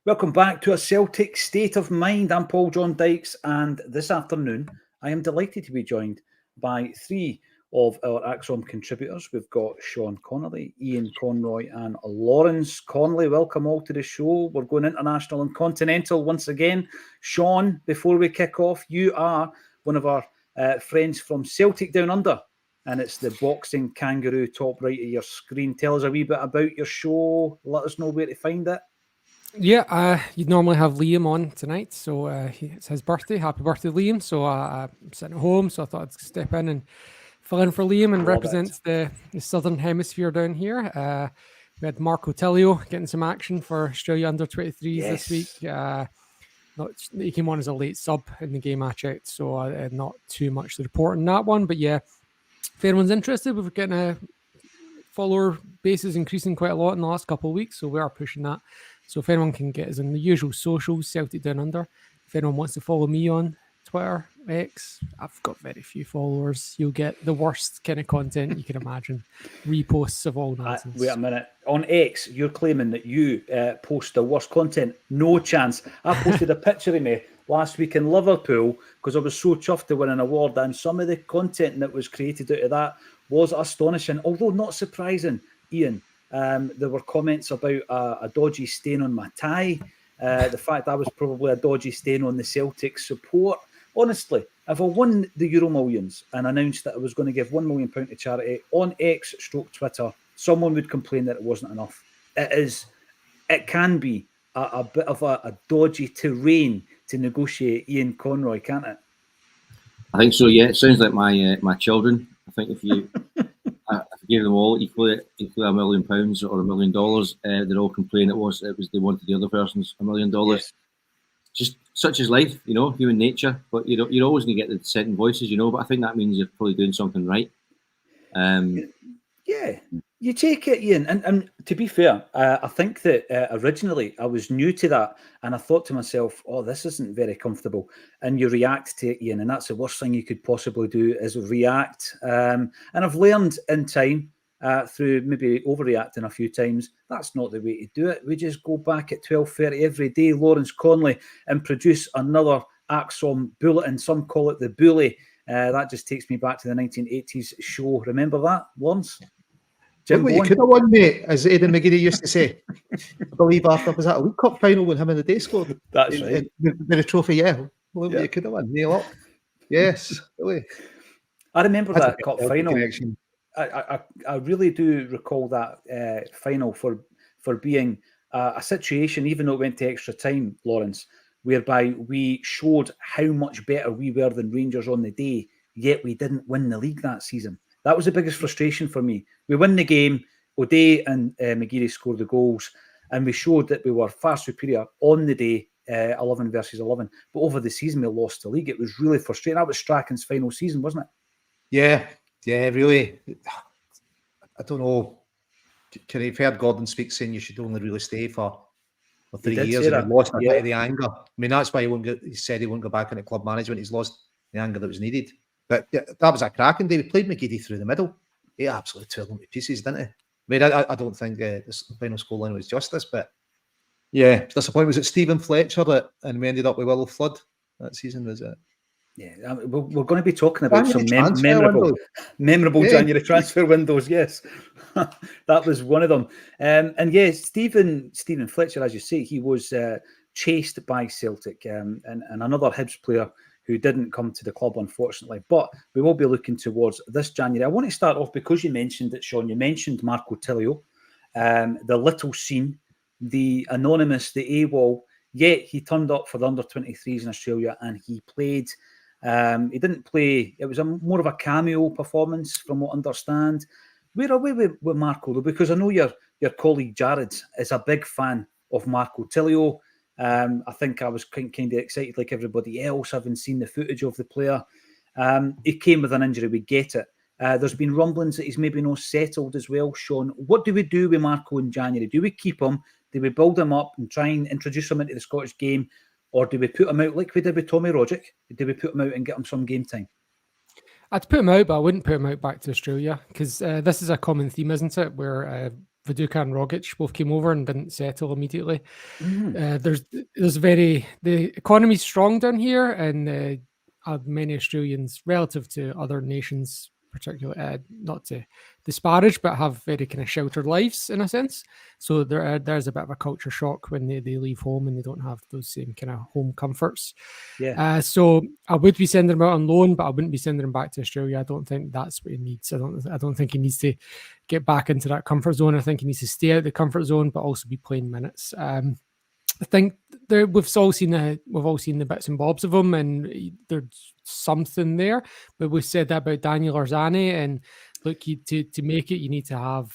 Welcome back to a Celtic State of Mind. I'm Paul John Dykes, and this afternoon I am delighted to be joined by three of our Acsom contributors. We've got Sean Connolly, Ian Conroy, and Lawrence Conley. Welcome all to the show. We're going international and continental once again. Sean, before we kick off, you are one of our friends from Celtic Down Under, and it's the boxing kangaroo top right of your screen. Tell us a wee bit about your show. Let us know where to find it. Yeah, you'd normally have Liam on tonight, so it's his birthday. Happy birthday, Liam. So I'm sitting at home, so I thought I'd step in and fill in for Liam and represent the southern hemisphere down here. We had Marco Tilio getting some action for Australia under-23s this week. He came on as a late sub in the game I checked, so not too much to report on that one. But yeah, if anyone's interested, we're getting a follower base is increasing quite a lot in the last couple of weeks, so we are pushing that. So if anyone can get us in the usual socials, Celtic Down Under. If anyone wants to follow me on Twitter, X, I've got very few followers. You'll get the worst kind of content you can imagine. Reposts of all nonsense. Wait a minute. On X, you're claiming that you post the worst content. No chance. I posted a picture of me last week in Liverpool because I was so chuffed to win an award, and some of the content that was created out of that was astonishing, although not surprising, Ian. There were comments about a dodgy stain on my tie, the fact I was probably a dodgy stain on the Celtic support. Honestly, if I won the Euro Millions and announced that I was going to give £1 million to charity on X/Twitter, someone would complain that it wasn't enough. It can be a bit of a dodgy terrain to negotiate, Ian Conroy, can't it? I think so, yeah. It sounds like my children. I think if you gave them all equally £1 million or $1 million, they'd all complain it was they wanted the other person's $1 million. Yes. Just such is life, human nature. But you're always going to get the dissenting voices, But I think that means you're probably doing something right. Yeah, you take it, Ian. And to be fair, I think that originally I was new to that, and I thought to myself, "Oh, this isn't very comfortable." And you react to it, Ian, and that's the worst thing you could possibly do is react. And I've learned in time through maybe overreacting a few times, that's not the way to do it. We just go back at 12:30 every day, Lawrence Conley, and produce another Acsom bulletin. Some call it the bully. That just takes me back to the 1980s show. Remember that, Lawrence? Look what you could have won, mate, as Aidan McGeady used to say. I believe after, was that a League Cup final when him and the day scored? That's right. The trophy, yeah. Look what you could have won. Nail up. Yes, really. I remember that cup final. I really do recall that final for being a situation, even though it went to extra time, Lawrence, whereby we showed how much better we were than Rangers on the day, yet we didn't win the league that season. That was the biggest frustration for me. We win the game, O'Day and McGeady scored the goals, and we showed that we were far superior on the day, 11 versus 11. But over the season, we lost the league. It was really frustrating. That was Strachan's final season, wasn't it? Yeah, really. I don't know. Can you've heard Gordon speak saying you should only really stay for 3 years and he lost a bit of the anger. I mean, that's why he said he won't go back into club management. He's lost the anger that was needed. But that was a cracking day. We played McGeady through the middle. He absolutely tore them to pieces, didn't he? I mean, I don't think the final scoreline was justice, but yeah, disappointing. Was it Stephen Fletcher and we ended up with Willow Flood that season, was it? Yeah, we're going to be talking about some memorable January transfer windows. Yes, that was one of them. And yes, Stephen Fletcher, as you say, he was chased by Celtic and another Hibs player who didn't come to the club, unfortunately. But we will be looking towards this January. I want to start off because you mentioned it, Sean. You mentioned Marco Tilio, the little scene, the anonymous, the AWOL. Yet he turned up for the under-23s in Australia and he played. He didn't play. It was more of a cameo performance, from what I understand. Where are we with Marco, though? Because I know your colleague Jared is a big fan of Marco Tilio. I think I was kind of excited like everybody else, having seen the footage of the player. He came with an injury, we get it. There's been rumblings that he's maybe not settled as well, Sean. What do we do with Marco in January? Do we keep him? Do we build him up and try and introduce him into the Scottish game? Or do we put him out like we did with Tommy Rodgick? Do we put him out and get him some game time? I'd put him out, but I wouldn't put him out back to Australia because this is a common theme, isn't it? Where Viduka and Rogic both came over and didn't settle immediately. The economy's strong down here, and many Australians, relative to other nations, particularly not to disparage, but have very kind of sheltered lives in a sense. So there's a bit of a culture shock when they leave home and they don't have those same kind of home comforts. So I would be sending him out on loan, but I wouldn't be sending him back to Australia. I don't think that's what he needs. I don't think he needs to get back into that comfort zone. I think he needs to stay out of the comfort zone, but also be playing minutes. I think we've all seen the bits and bobs of him, and there's something there. But we said that about Daniel Arzani, and look, to make it, you need to have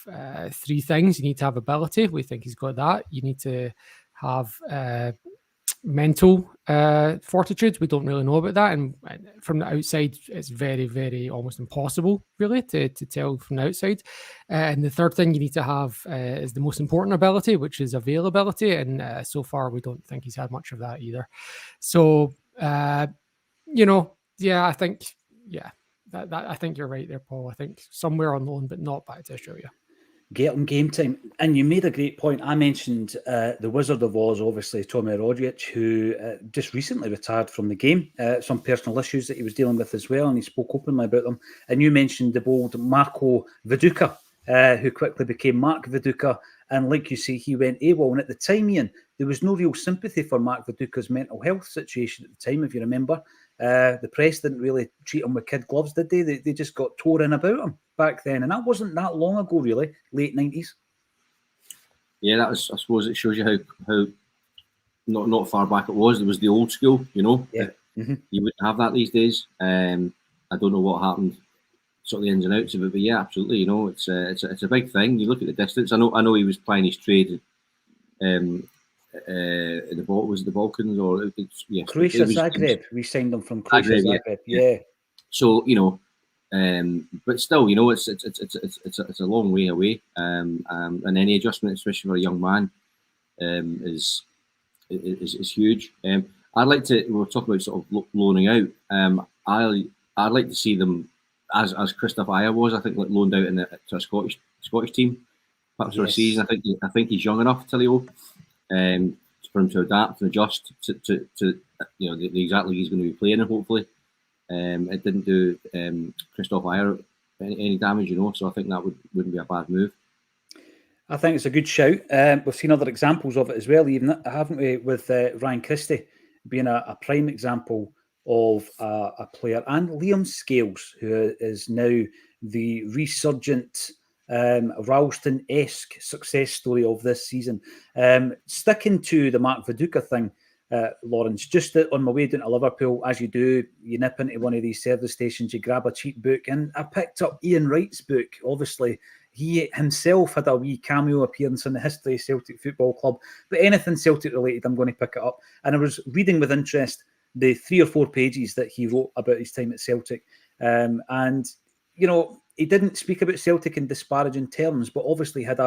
three things. You need to have ability. We think he's got that. You need to have mental fortitude. We don't really know about that, and from the outside, it's very, very almost impossible, really, to tell from the outside. And the third thing you need to have is the most important ability, which is availability. And so far, we don't think he's had much of that either. So, I think, I think you're right there, Paul. I think somewhere on loan, but not back to Australia. Get him game time. And you made a great point. I mentioned the Wizard of Oz, obviously, Tommy Rogic, who just recently retired from the game. Some personal issues that he was dealing with as well, and he spoke openly about them. And you mentioned the bold Marco Viduka, who quickly became Mark Viduka. And like you say, he went AWOL. And at the time, Ian, there was no real sympathy for Mark Viduka's mental health situation at the time, if you remember. The press didn't really treat him with kid gloves, did they? They just got tore in about him back then. And that wasn't that long ago, really, late 90s. Yeah, that was, I suppose it shows you how not far back it was. It was the old school, you know. Yeah. Mm-hmm. You wouldn't have that these days. I don't know what happened, sort of the ins and outs of it, but yeah, absolutely. You know, it's a big thing. You look at the distance. I know he was playing his trade. Was it the Balkans or Croatia, Zagreb? We signed them from Croatia, Zagreb. Yeah. So but still, it's a long way away. And any adjustment, especially for a young man, is huge. I'd like to. We're talking about sort of loaning out. I'd like to see them as Christoph Ayer was. I think loaned out to a Scottish team, perhaps for a season. I think he's young enough, Tilio, for him to adapt and adjust to the exact league he's going to be playing in. Hopefully, it didn't do Christoph Ayer any damage, so I think that wouldn't be a bad move. I think it's a good shout. We've seen other examples of it as well, even haven't we, with Ryan Christie being a prime example of a player, and Liam Scales, who is now the resurgent Ralston-esque success story of this season. Sticking to the Mark Viduka thing, Lawrence, just on my way down to Liverpool, as you do, you nip into one of these service stations, you grab a cheap book, and I picked up Ian Wright's book. Obviously, he himself had a wee cameo appearance in the history of Celtic Football Club, but anything Celtic related, I'm going to pick it up. And I was reading with interest the 3 or 4 pages that he wrote about his time at Celtic. And, he didn't speak about Celtic in disparaging terms, but obviously had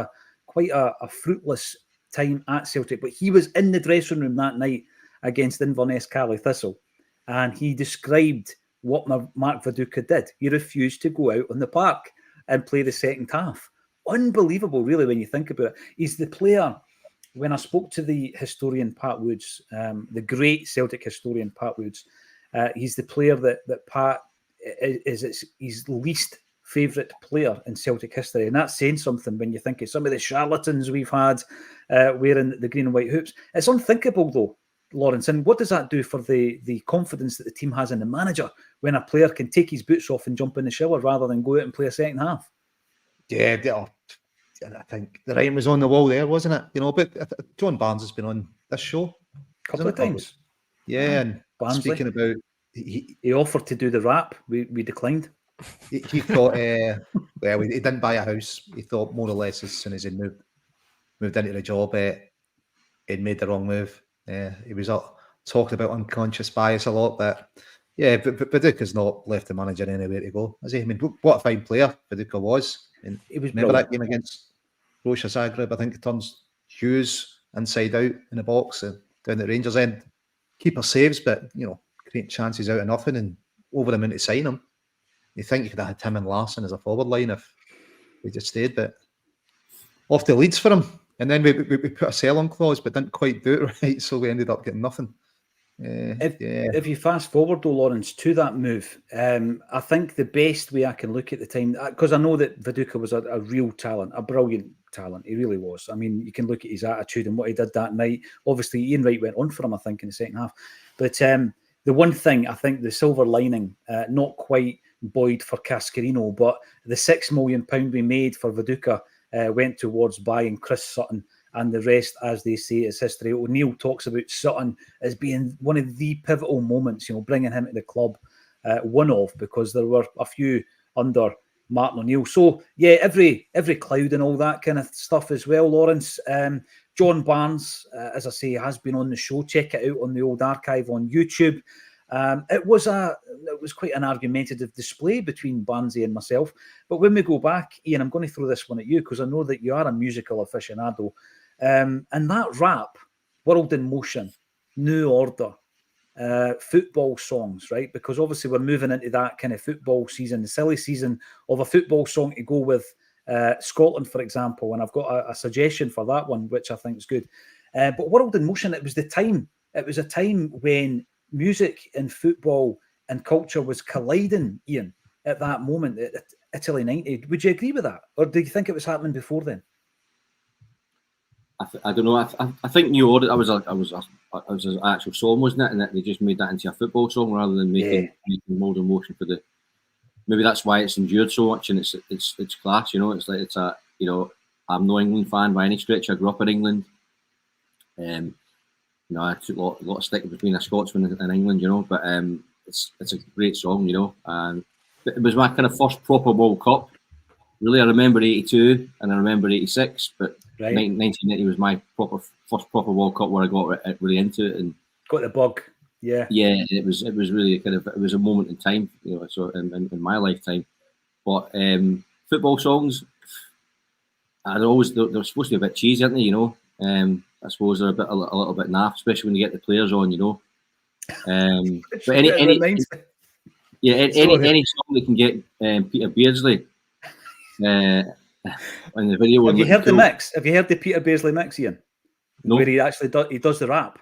quite a fruitless time at Celtic. But he was in the dressing room that night against Inverness Carly Thistle, and he described what Mark Viduka did. He refused to go out on the park and play the second half. Unbelievable, really, when you think about it. He's the player. When I spoke to the historian Pat Woods, the great Celtic historian Pat Woods, he's the player that Pat is his least favourite player in Celtic history. And that's saying something when you think of some of the charlatans we've had wearing the green and white hoops. It's unthinkable, though, Lawrence. And what does that do for the confidence that the team has in the manager when a player can take his boots off and jump in the shower rather than go out and play a second half? Yeah, I think the writing was on the wall there, wasn't it? But John Barnes has been on this show a couple of times. Yeah, and Barnsley. Speaking about... He offered to do the rap. We declined. He thought, he didn't buy a house. He thought more or less as soon as he moved into the job, he'd made the wrong move. He was talking about unconscious bias a lot, but Viduka's not left the manager anywhere to go, has he? I mean, what a fine player Viduka was. And it was remember brilliant. That game against Croatia Zagreb? I think it turns Hughes inside out in the box and down the Rangers end. Keeper saves, but creating chances out of nothing and over him in to sign him. You think you could have had him and Larson as a forward line if they just stayed, but off the Leeds for him. And then we put a sell-on clause, but didn't quite do it right, so we ended up getting nothing. If you fast forward though, Lawrence, to that move, I think the best way I can look at the time, because I know that Viduka was a real talent, a brilliant talent. He really was. I mean, you can look at his attitude and what he did that night. Obviously, Ian Wright went on for him, I think, in the second half. But the one thing, I think the silver lining, not quite Boyd for Cascarino, but the £6 million we made for Viduka went towards buying Chris Sutton. And the rest, as they say, is history. O'Neill talks about Sutton as being one of the pivotal moments, bringing him to the club, one of, because there were a few under Martin O'Neill. So, yeah, every cloud and all that kind of stuff as well, Lawrence. John Barnes, as I say, has been on the show. Check it out on the old archive on YouTube. It was quite an argumentative display between Barnesy and myself. But when we go back, Ian, I'm going to throw this one at you because I know that you are a musical aficionado. And that rap, World in Motion, New Order, football songs, right? Because obviously we're moving into that kind of football season, the silly season of a football song to go with Scotland, for example. And I've got a suggestion for that one, which I think is good. But World in Motion, it was a time when music and football and culture was colliding, Ian, at that moment, at Italy 90. Would you agree with that? Or do you think it was happening before then? I don't know. I think New Order. I was an actual song, wasn't it? And that they just made that into a football song rather than making World in Motion for the. Maybe that's why it's endured so much, and it's class. It's like it's a. I'm no England fan by any stretch. I grew up in England. I took a lot of stick between a Scotsman and England. But it's a great song. And it was my kind of first proper World Cup. Really, I remember 82 and I remember 86, but 1990 was my first proper World Cup where I got really into it and got the bug. Yeah, it was really it was a moment in time, so in my lifetime. But football songs, they're supposed to be a bit cheesy, aren't they? I suppose they're a little bit naff, especially when you get the players on, But any song that can get Peter Beardsley. In the video, have you heard the mix? Have you heard the Peter Beardsley mix, Ian? No. Where he actually does the rap.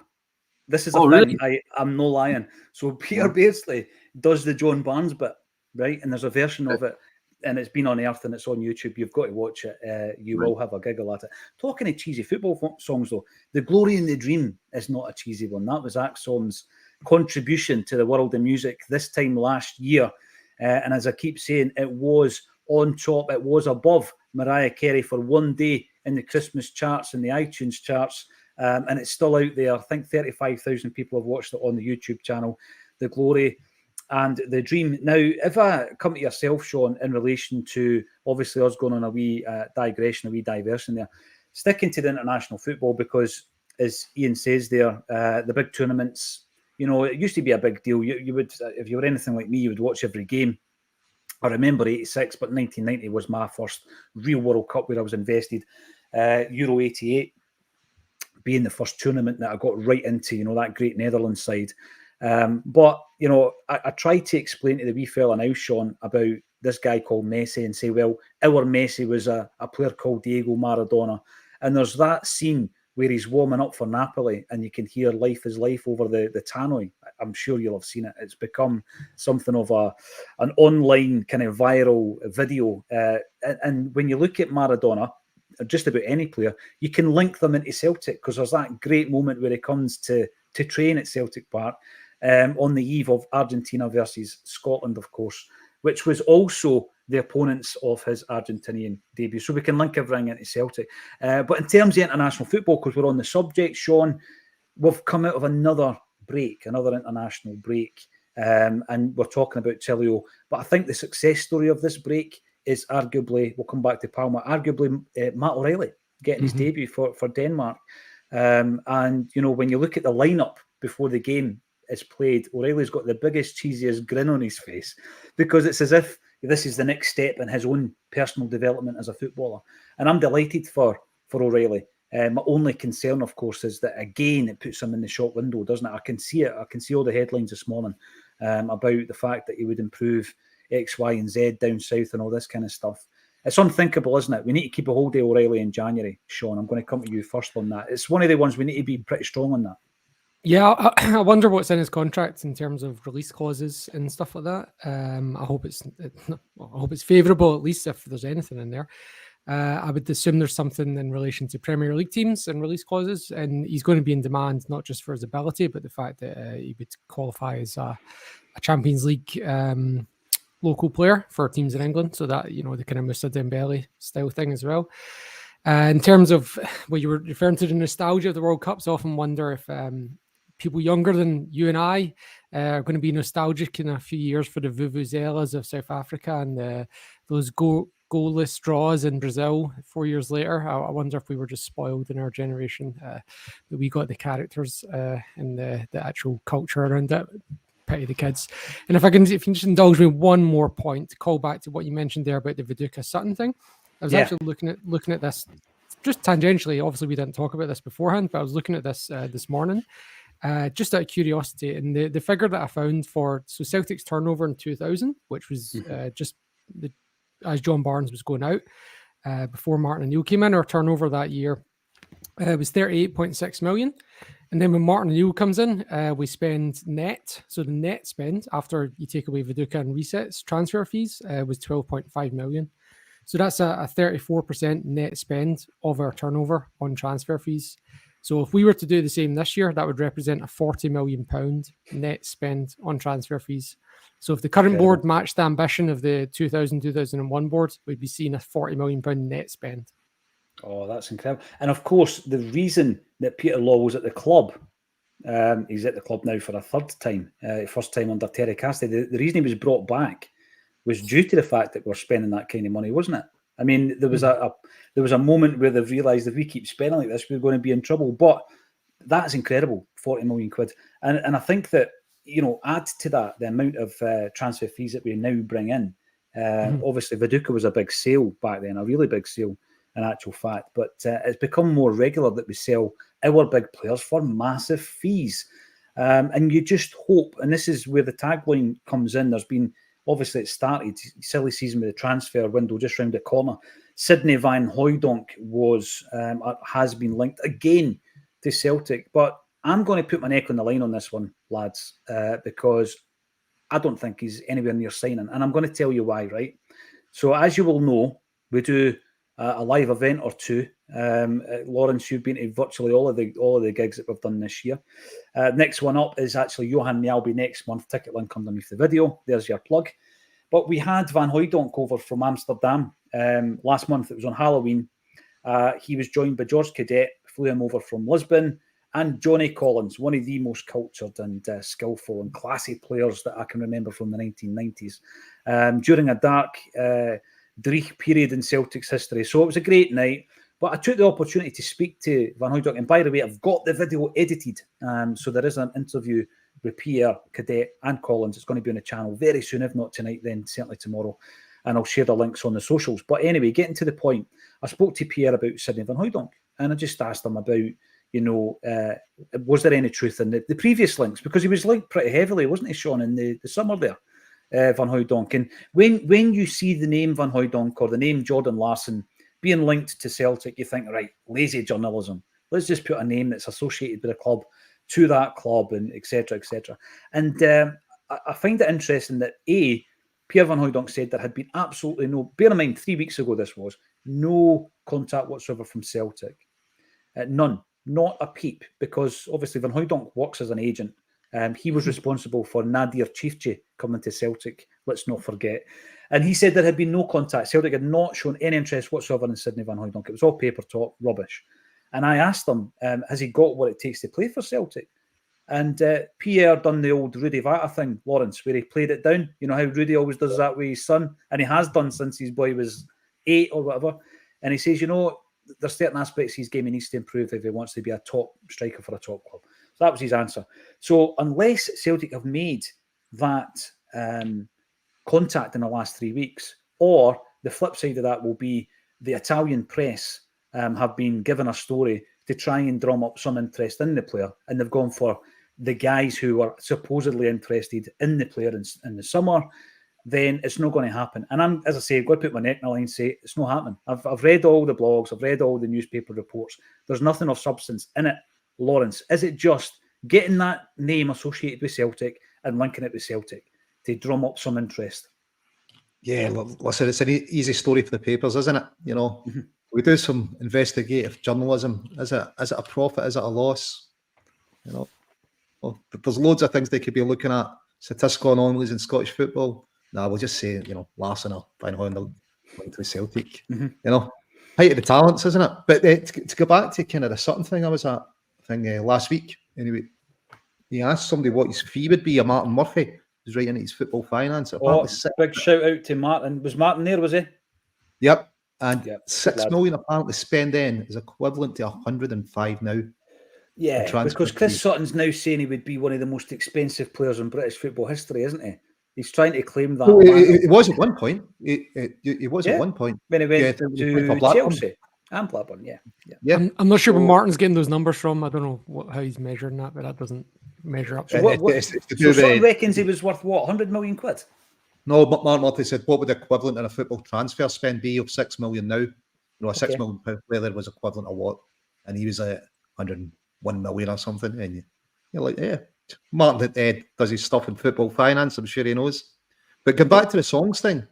This is a thing. Really? I'm no lying. So Peter Beardsley does the John Barnes bit, right? And there's a version of it, and it's been unearthed and it's on YouTube. You've got to watch it. You will have a giggle at it. Talking of cheesy football songs, though, "The Glory and the Dream" is not a cheesy one. That was Acsom's contribution to the world of music this time last year, and as I keep saying, it was on top. It was above Mariah Carey for one day in the Christmas charts and the iTunes charts, and it's still out there. I think 35,000 people have watched it on the YouTube channel, "The Glory and the Dream." Now, if I come to yourself, Sean, in relation to obviously us going on a wee digression, a wee diversion there, sticking to the international football, because as Ian says there, the big tournaments, it used to be a big deal. You would, if you were anything like me, you would watch every game. I remember 86, but 1990 was my first real World Cup where I was invested. Euro 88 being the first tournament that I got right into, that great Netherlands side. But I tried to explain to the wee fella now, Sean, about this guy called Messi and say, well, our Messi was a player called Diego Maradona. And there's that scene where he's warming up for Napoli and you can hear "Life is Life" over the tannoy. I'm sure you'll have seen it. It's become something of an online kind of viral video. And when you look at Maradona, or just about any player, you can link them into Celtic, because there's that great moment where he comes to train at Celtic Park on the eve of Argentina versus Scotland, of course, which was also the opponents of his Argentinian debut. So we can link everything into Celtic. But in terms of international football, because we're on the subject, Sean, we've come out of another international break. And we're talking about Tilio. But I think the success story of this break is arguably, we'll come back to Palma, Matt O'Reilly getting his debut for Denmark. And, when you look at the lineup before the game is played, O'Reilly's got the biggest, cheesiest grin on his face, because it's as if this is the next step in his own personal development as a footballer. And I'm delighted for O'Reilly. My only concern, of course, is that, again, it puts him in the shop window, doesn't it? I can see it. I can see all the headlines this morning about the fact that he would improve X, Y, and Z down south and all this kind of stuff. It's unthinkable, isn't it? We need to keep a hold of O'Reilly in January. Sean, I'm going to come to you first on that. It's one of the ones we need to be pretty strong on that. Yeah, I wonder what's in his contract in terms of release clauses and stuff like that. I hope it's favourable, at least if there's anything in there. I would assume there's something in relation to Premier League teams and release clauses, and he's going to be in demand not just for his ability, but the fact that he would qualify as a Champions League local player for teams in England, so that, you know, the kind of Moussa Dembele style thing as well. In terms of what you were referring to, the nostalgia of the World Cups, I often wonder if people younger than you and I are going to be nostalgic in a few years for the vuvuzelas of South Africa and those goalless draws in Brazil 4 years later. I wonder if we were just spoiled in our generation, that we got the characters and the actual culture around it. Pity the kids. And if you can just indulge me one more point to call back to what you mentioned there about the Viduka Sutton thing. I was actually looking at this just tangentially. Obviously, we didn't talk about this beforehand, but I was looking at this this morning. Just out of curiosity, and the figure that I found for Celtic's turnover in 2000, which was as John Barnes was going out before Martin O'Neill came in, our turnover that year was 38.6 million. And then when Martin O'Neill comes in, we spend net. So the net spend after you take away Viduka and resets transfer fees was 12.5 million. So that's a 34% net spend of our turnover on transfer fees. So if we were to do the same this year, that would represent a £40 million net spend on transfer fees. So if the current board matched the ambition of the 2000-2001 board, we'd be seeing a £40 million net spend. Oh, that's incredible. And of course, the reason that Peter Law was at the club, he's at the club now for a third time, first time under Terry Cassidy, the reason he was brought back was due to the fact that we're spending that kind of money, wasn't it? I mean, there was a moment where they've realised if we keep spending like this, we're going to be in trouble. But that's incredible, 40 million quid. And I think that, you know, add to that the amount of transfer fees that we now bring in. Obviously, Viduka was a big sale back then, a really big sale in actual fact. But it's become more regular that we sell our big players for massive fees. And you just hope, and this is where the tagline comes in, there's been, obviously it started, silly season with the transfer window just round the corner. Sydney Van Hooijdonk has been linked again to Celtic. But I'm going to put my neck on the line on this one, lads, because I don't think he's anywhere near signing. And I'm going to tell you why, right? So as you will know, we do a live event or two. Lawrence, you've been to virtually all of the gigs that we've done this year. Next one up is actually Johan Mjällby next month. Ticket link underneath the video. There's your plug. But we had Van Hooijdonk over from Amsterdam last month. It was on Halloween. He was joined by George Cadet, flew him over from Lisbon, and Johnny Collins, one of the most cultured and skillful and classy players that I can remember from the 1990s. During a dark Dreich period in Celtic's history. So it was a great night. But I took the opportunity to speak to Van Hooijdonk. And by the way, I've got the video edited. So there is an interview with Pierre, Cadet and Collins. It's going to be on the channel very soon. If not tonight, then certainly tomorrow. And I'll share the links on the socials. But anyway, getting to the point, I spoke to Pierre about Sydney Van Hooijdonk. And I just asked him about, you know, was there any truth in the previous links? Because he was linked pretty heavily, wasn't he, Sean, in the summer there? Van Hooijdonk. And when you see the name Van Hooijdonk or the name Jordan Larson being linked to Celtic, you think, right, lazy journalism. Let's just put a name that's associated with a club to that club, and etc. etc. And I find it interesting that Pierre Van Hooijdonk said there had been absolutely no, bear in mind 3 weeks ago this was, no contact whatsoever from Celtic. None, not a peep, because obviously Van Hooijdonk works as an agent. He was responsible for Nadir Chifchi coming to Celtic, let's not forget. And he said there had been no contact. Celtic had not shown any interest whatsoever in Sydney Van Hooijdonk. It was all paper talk, rubbish. And I asked him, has he got what it takes to play for Celtic? And Pierre done the old Rudy Vata thing, Lawrence, where he played it down. You know how Rudy always does that with his son? And he has done since his boy was 8 or whatever. And he says, you know, there's certain aspects of his game he needs to improve if he wants to be a top striker for a top club. So that was his answer. So unless Celtic have made that contact in the last 3 weeks, or the flip side of that will be the Italian press have been given a story to try and drum up some interest in the player, and they've gone for the guys who were supposedly interested in the player in the summer. then it's not going to happen. And I'm, as I say, going to put my neck in the line and say it's not happening. I've read all the blogs, I've read all the newspaper reports. There's nothing of substance in it. Lawrence, is it just getting that name associated with Celtic and linking it with Celtic to drum up some interest? Yeah, listen, it's an easy story for the papers, isn't it? You know, we do some investigative journalism. Is it a profit? Is it a loss? You know, well, there's loads of things they could be looking at. Statistical anomalies in Scottish football. Nah, we'll just say, you know, Larson or Van Hoyndel went to Celtic. You know, height of the talents, isn't it? But to go back to kind of the Sutton thing I was at, last week, anyway, he asked somebody what his fee would be, a Martin Murphy, who's right into his football finance. Big shout out to Martin. Was Martin there, was he? Yep. And 6 million apparently spend in is equivalent to 105 now. Yeah, because Chris Sutton's now saying he would be one of the most expensive players in British football history, isn't he? He's trying to claim that. Well, it was at one point. It was at one point. When he went to Chelsea and Blackburn, yeah. I'm not sure where Martin's getting those numbers from. I don't know how he's measuring that, but that doesn't measure up. So Sutton reckons he was worth what, 100 million quid? No, but Martin Murphy said, what would the equivalent in a football transfer spend be of 6 million now? You know, a £6 million player was equivalent of what? And he was at 101 million or something. And you're like, yeah, Martin does his stuff in football finance, I'm sure he knows. But going back to the songs thing,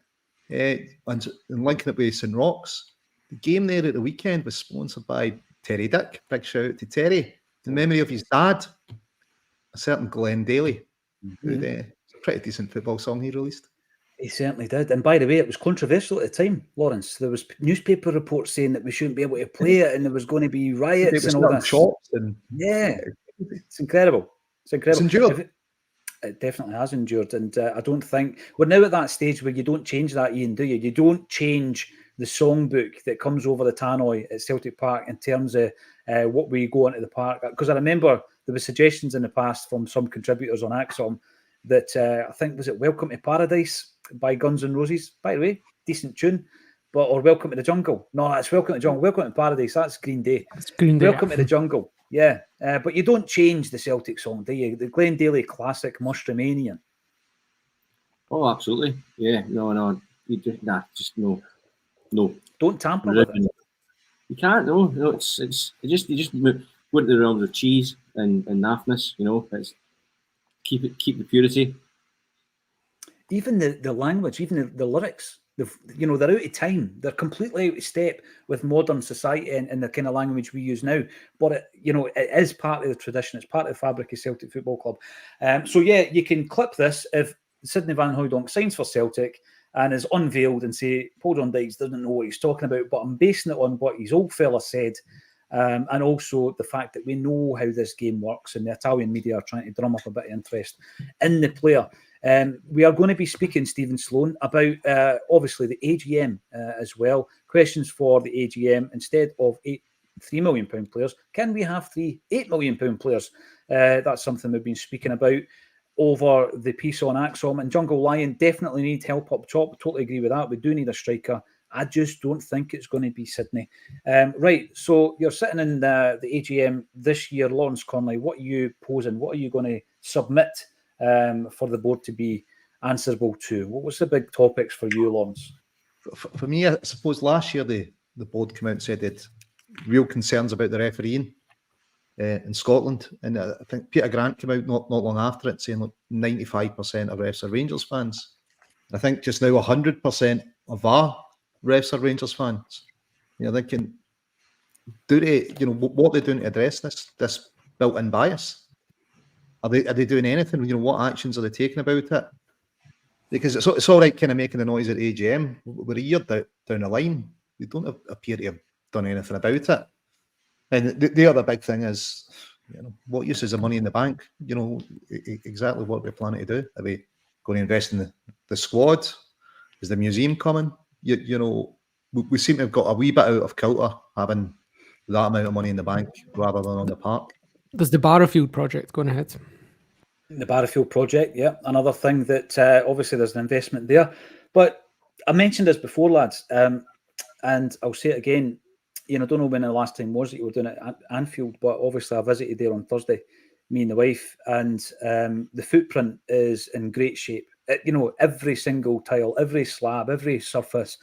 and linking it with St. Roch's, the game there at the weekend was sponsored by Terry Dick. Big shout out to Terry. In memory of his dad, a certain Glenn Daly, who it's a pretty decent football song he released. He certainly did. And by the way, it was controversial at the time, Lawrence. There was newspaper reports saying that we shouldn't be able to play it and there was going to be riots and all that. Shops and it's incredible. It's incredible. It's endured. It definitely has endured. And I don't think we're now at that stage where you don't change that, Ian, do you? You don't change the songbook that comes over the tannoy at Celtic Park in terms of what we go into the park. Because I remember there were suggestions in the past from some contributors on Acsom that I think, was it Welcome to Paradise by Guns N' Roses? By the way, decent tune. Or Welcome to the Jungle. No, that's Welcome to the Jungle. Welcome to Paradise, that's Green Day. It's Green Day. Welcome to the Jungle. Yeah. But you don't change the Celtic song, do you? The Glenn Daly classic must remain, Ian. Oh, absolutely. Yeah. No. No. Don't tamper with it. You can't. No. It's you just go into the realms of cheese and naffness. You know, it's keep the purity. Even the language, even the lyrics, they're out of time. They're completely out of step with modern society and the kind of language we use now. But it is part of the tradition. It's part of the fabric of Celtic Football Club. So yeah, you can clip this if Sidney Van Hooijdonk signs for Celtic and is unveiled and say Paul John Dykes doesn't know what he's talking about, but I'm basing it on what his old fella said, and also the fact that we know how this game works, and the Italian media are trying to drum up a bit of interest in the player. We are going to be speaking, Stephen Sloan, about obviously the AGM as well. Questions for the AGM: instead of 3 million pound players, can we have 3 8 million pound players? That's something we've been speaking about over the piece on Acsom. And Jungle Lion definitely need help up top. Totally agree with that. We do need a striker. I just don't think it's going to be Sydney. Right, so you're sitting in the AGM this year, Lawrence Conley. What are you posing? What are you going to submit for the board to be answerable to? What was the big topics for you, Lawrence? For me, I suppose last year the board came out and said that real concerns about the refereeing in Scotland, and I think Peter Grant came out not long after it saying 95% of refs are Rangers fans. I think just now 100% of our refs are Rangers fans. They can do what they're doing to address this built-in bias. Are they doing anything? What actions are they taking about it? Because it's all right kind of making the noise at AGM. We're a year down the line. We don't appear to have done anything about it. And the other big thing is, what use is the money in the bank? Exactly what we're planning to do. Are we going to invest in the squad? Is the museum coming? We seem to have got a wee bit out of kilter having that amount of money in the bank rather than on the park. There's the Barrowfield project going ahead. The Barrowfield project, yeah. Another thing that obviously there's an investment there. But I mentioned this before, lads, and I'll say it again. I don't know when the last time was that you were doing it at Anfield, but obviously I visited there on Thursday, me and the wife, and the footprint is in great shape. every single tile, every slab, every surface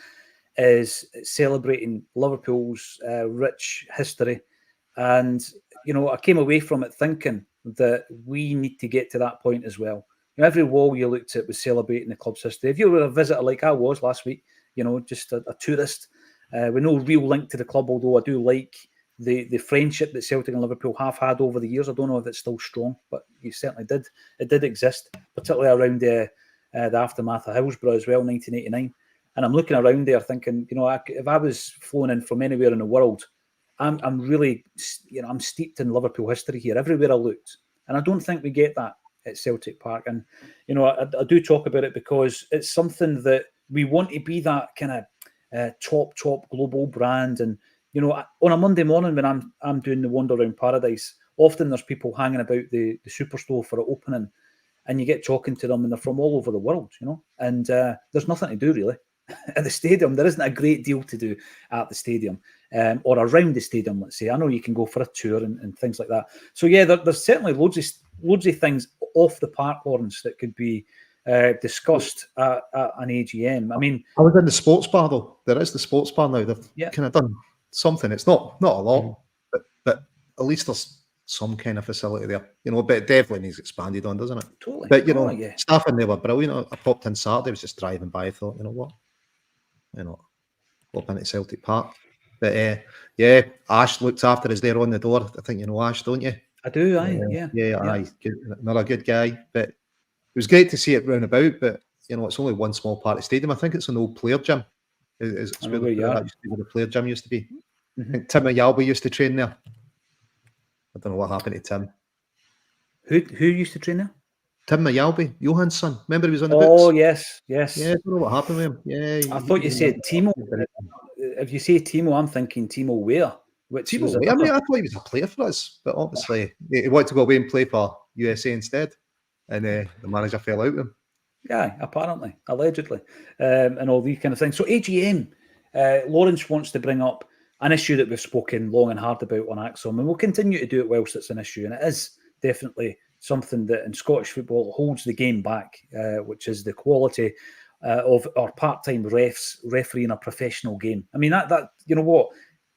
is celebrating Liverpool's rich history. And, I came away from it thinking that we need to get to that point as well. Every wall you looked at was celebrating the club's history. If you were a visitor like I was last week, just a tourist with no real link to the club, although I do like the friendship that Celtic and Liverpool have had over the years. I don't know if it's still strong, but you certainly did. It did exist, particularly around the aftermath of Hillsborough as well, 1989. And I'm looking around there thinking, if I was flown in from anywhere in the world, I'm really, I'm steeped in Liverpool history here, everywhere I looked. And I don't think we get that at Celtic Park. And, I do talk about it because it's something that we want to be, that kind of top global brand. And, on a Monday morning when I'm doing the Wander Around Paradise, often there's people hanging about the Superstore for an opening, and you get talking to them and they're from all over the world, and there's nothing to do really at the stadium. There isn't a great deal to do at the stadium or around the stadium, let's say. I know you can go for a tour and things like that. So yeah, there's certainly loads of things off the park, Lawrence, that could be discussed at an AGM. I mean, I was in the sports bar though. There is the sports bar now. They've kind of done something. It's not a lot, but at least there's some kind of facility there, but it definitely needs expanded on, doesn't it? Totally. But staff in there were brilliant. I popped in Saturday, was just driving by, I thought, pop into Celtic Park. But Ash looked after us there on the door. I think you know Ash, don't you? I do, aye. Good, another good guy. But it was great to see it round about, but it's only one small part of the stadium. I think it's an old player gym. It's where the player gym used to be. Mm-hmm. I think Tim Ayalba used to train there. I don't know what happened to Tim. Who used to train there? Tim Ayalba, Johan's son. Remember he was on the books? Oh, yes. Yeah, I don't know what happened with him. Yeah. I thought you said Timo. If you say Timo, I'm thinking Timo Weir. I thought he was a player for us, but obviously he wanted to go away and play for USA instead, and the manager fell out with him. Yeah, apparently, allegedly, and all these kind of things. So AGM, Lawrence wants to bring up an issue that we've spoken long and hard about on Acsom, and we'll continue to do it whilst it's an issue, and it is definitely something that in Scottish football holds the game back, which is the quality of our part-time refs refereeing a professional game. I mean, that you know what?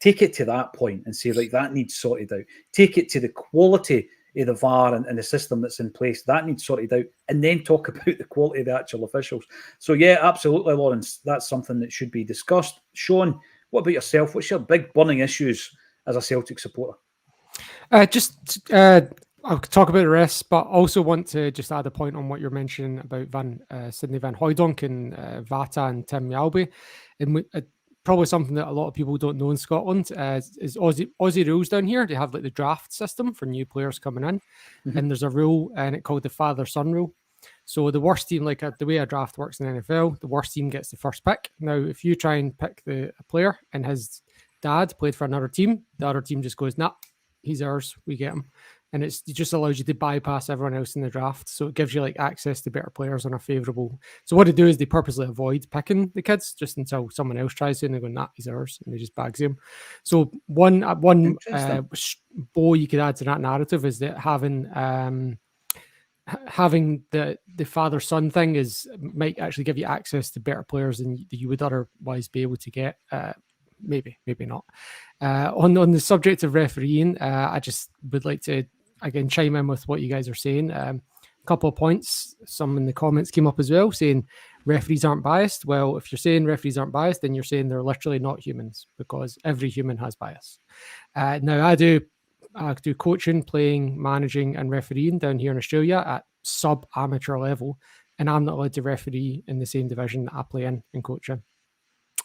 Take it to that point and say, like, that needs sorted out. Take it to the quality of the VAR and the system that's in place. That needs sorted out. And then talk about the quality of the actual officials. So, yeah, absolutely, Lawrence. That's something that should be discussed. Sean, what about yourself? What's your big burning issues as a Celtic supporter? I'll talk about the rest, but also want to just add a point on what you're mentioning about Sidney Van Hooijdonk and Vata and Tim Yalby. And probably something that a lot of people don't know in Scotland is Aussie rules down here. They have like the draft system for new players coming in, and there's a rule and it's called the father-son rule. So the worst team, like the way a draft works in the NFL, the worst team gets the first pick. Now, if you try and pick a player and his dad played for another team, the other team just goes, nah, he's ours, we get him. And it just allows you to bypass everyone else in the draft. So it gives you like access to better players on a favourable. So what they do is they purposely avoid picking the kids just until someone else tries to, and they go, nah, he's ours, and they just bags him. So one bow you could add to that narrative is that having the father-son thing might actually give you access to better players than you would otherwise be able to get. Maybe not. On the subject of refereeing, I just would like to again chime in with what you guys are saying. A couple of points. Some in the comments came up as well saying referees aren't biased. Well, if you're saying referees aren't biased, then you're saying they're literally not humans, because every human has bias. Now I do coaching, playing, managing, and refereeing down here in Australia at sub-amateur level, and I'm not allowed to referee in the same division that I play in coach in,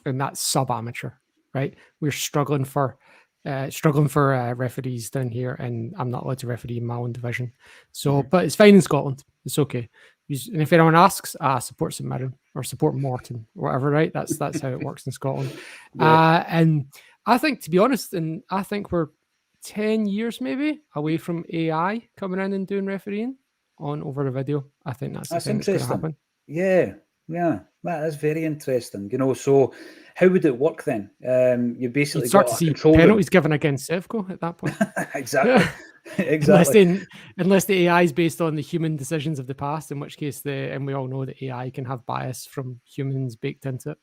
and that's sub-amateur. Right, we're struggling for referees down here, and I'm not allowed to referee in my own division. So, but it's fine in Scotland. It's okay. And if anyone asks, support St Mirren or support Morton or whatever. Right, that's how it works in Scotland. Yeah. And I think, to be honest, I think we're 10 years maybe away from AI coming in and doing refereeing over a video. I think that's the thing that's going to happen. Yeah, that is very interesting. So how would it work then? You basically start to see penalties given against Sevco at that point. Exactly. Exactly. Unless the AI is based on the human decisions of the past, in which case and we all know that AI can have bias from humans baked into it.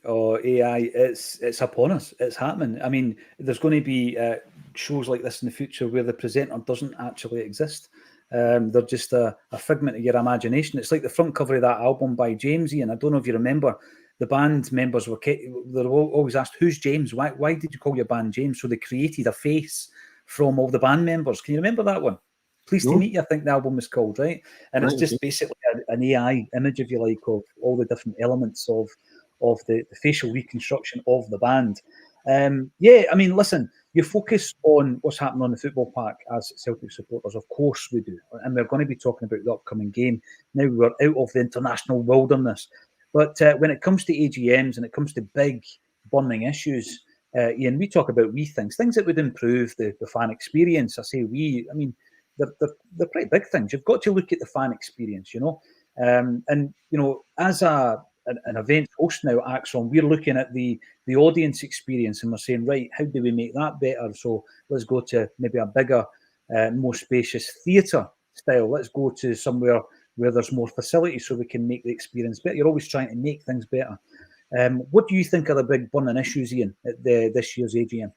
Oh, AI, it's upon us. It's happening. I mean, there's going to be shows like this in the future where the presenter doesn't actually exist. They're just a figment of your imagination. It's like the front cover of that album by James, Ian. I don't know if you remember. The band members they're always asked, "Who's James? Why did you call your band James?" So they created a face from all the band members. Can you remember that one? Pleased to Meet You, I think the album was called, right? And it's just basically an AI image, if you like, of all the different elements of the facial reconstruction of the band. Yeah, I mean, listen, you focus on what's happening on the football park as Celtic supporters, of course we do. And we're going to be talking about the upcoming game. Now we're out of the international wilderness. But when it comes to AGMs and it comes to big burning issues, Ian, we talk about wee things that would improve the fan experience. I say I mean, they're pretty big things. You've got to look at the fan experience, you know. And, you know, as an event host now at Acsom, we're looking at the audience experience and we're saying, right, how do we make that better? So let's go to maybe a bigger, more spacious theatre style. Let's go to somewhere where there's more facilities so we can make the experience better. You're always trying to make things better. What do you think are the big burning issues, Ian, at this year's AGM?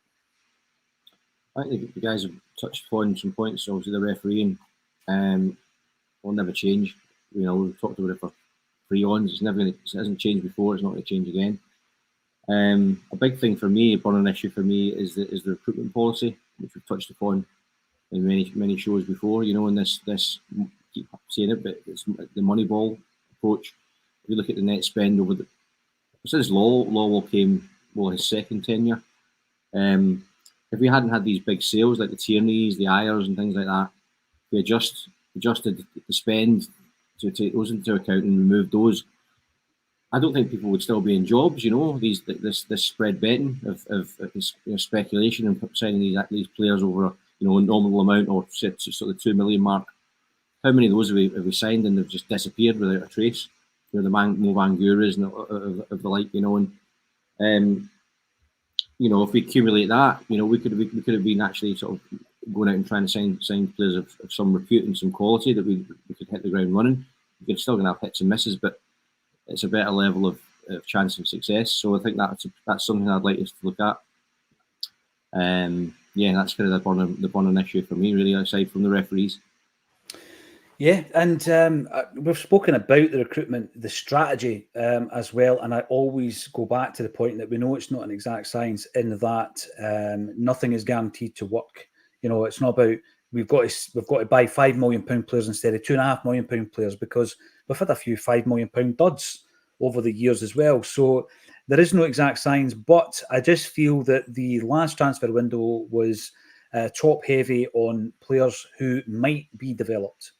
I think the guys have touched upon some points. Obviously, the refereeing will never change. You know, we've talked about it for eons. It hasn't changed before. It's not going to change again. A big thing for me, a burning issue for me, is the recruitment policy, which we've touched upon in many shows before. You know, and this keep saying it, but it's the Moneyball approach. If you look at the net spend over since Lawwell came, his second tenure. If we hadn't had these big sales like the Tierneys, the Ayers, and things like that, we adjusted the spend to take those into account and remove those, I don't think people would still be in jobs. You know, this spread betting of speculation and signing these players over a nominal amount or sort of the 2 million mark. How many of those have we signed and they've just disappeared without a trace? You know, the Mo Vanguras and of the like. You know, and you know, if we accumulate that, you know, we could have been actually sort of going out and trying to sign players of some repute and some quality that we could hit the ground running. We're still going to have hits and misses, but it's a better level of chance of success. So I think that's something I'd like us to look at. Yeah, that's kind of the burning issue for me, really, aside from the referees. Yeah, and we've spoken about the recruitment, the strategy as well, and I always go back to the point that we know it's not an exact science in that nothing is guaranteed to work. You know, it's not about we've got to buy £5 million players instead of £2.5 million players, because we've had a few £5 million duds over the years as well. So there is no exact science, but I just feel that the last transfer window was top heavy on players who might be developed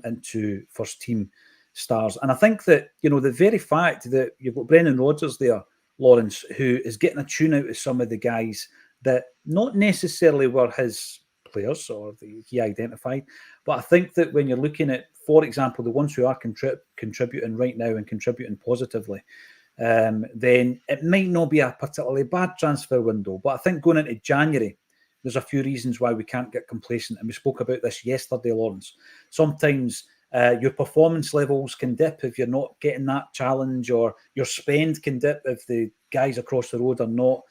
into first team stars. And I think that, you know, the very fact that you've got Brendan Rodgers there, Lawrence, who is getting a tune out of some of the guys that not necessarily were his players or he identified, but I think that when you're looking at, for example, the ones who are contributing right now and contributing positively, then it might not be a particularly bad transfer window. But I think going into January, there's a few reasons why we can't get complacent. And we spoke about this yesterday, Lawrence. Sometimes your performance levels can dip if you're not getting that challenge, or your spend can dip if the guys across the road are not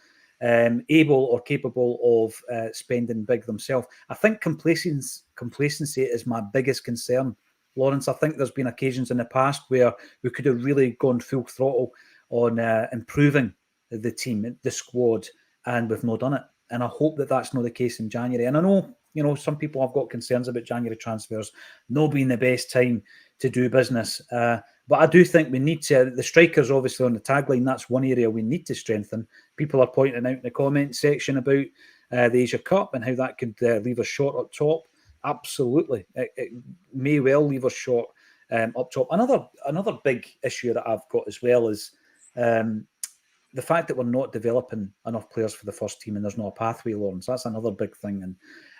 able or capable of spending big themselves. I think complacency is my biggest concern, Lawrence. I think there's been occasions in the past where we could have really gone full throttle on improving the team, the squad, and we've not done it. And I hope that that's not the case in January. And I know, you know, some people have got concerns about January transfers not being the best time to do business. But I do think we need to, the strikers obviously on the tagline, that's one area we need to strengthen. People are pointing out in the comment section about the Asia Cup and how that could leave us short up top. Absolutely. It may well leave us short up top. Another big issue that I've got as well is the fact that we're not developing enough players for the first team and there's not a pathway, Lawrence. That's another big thing. And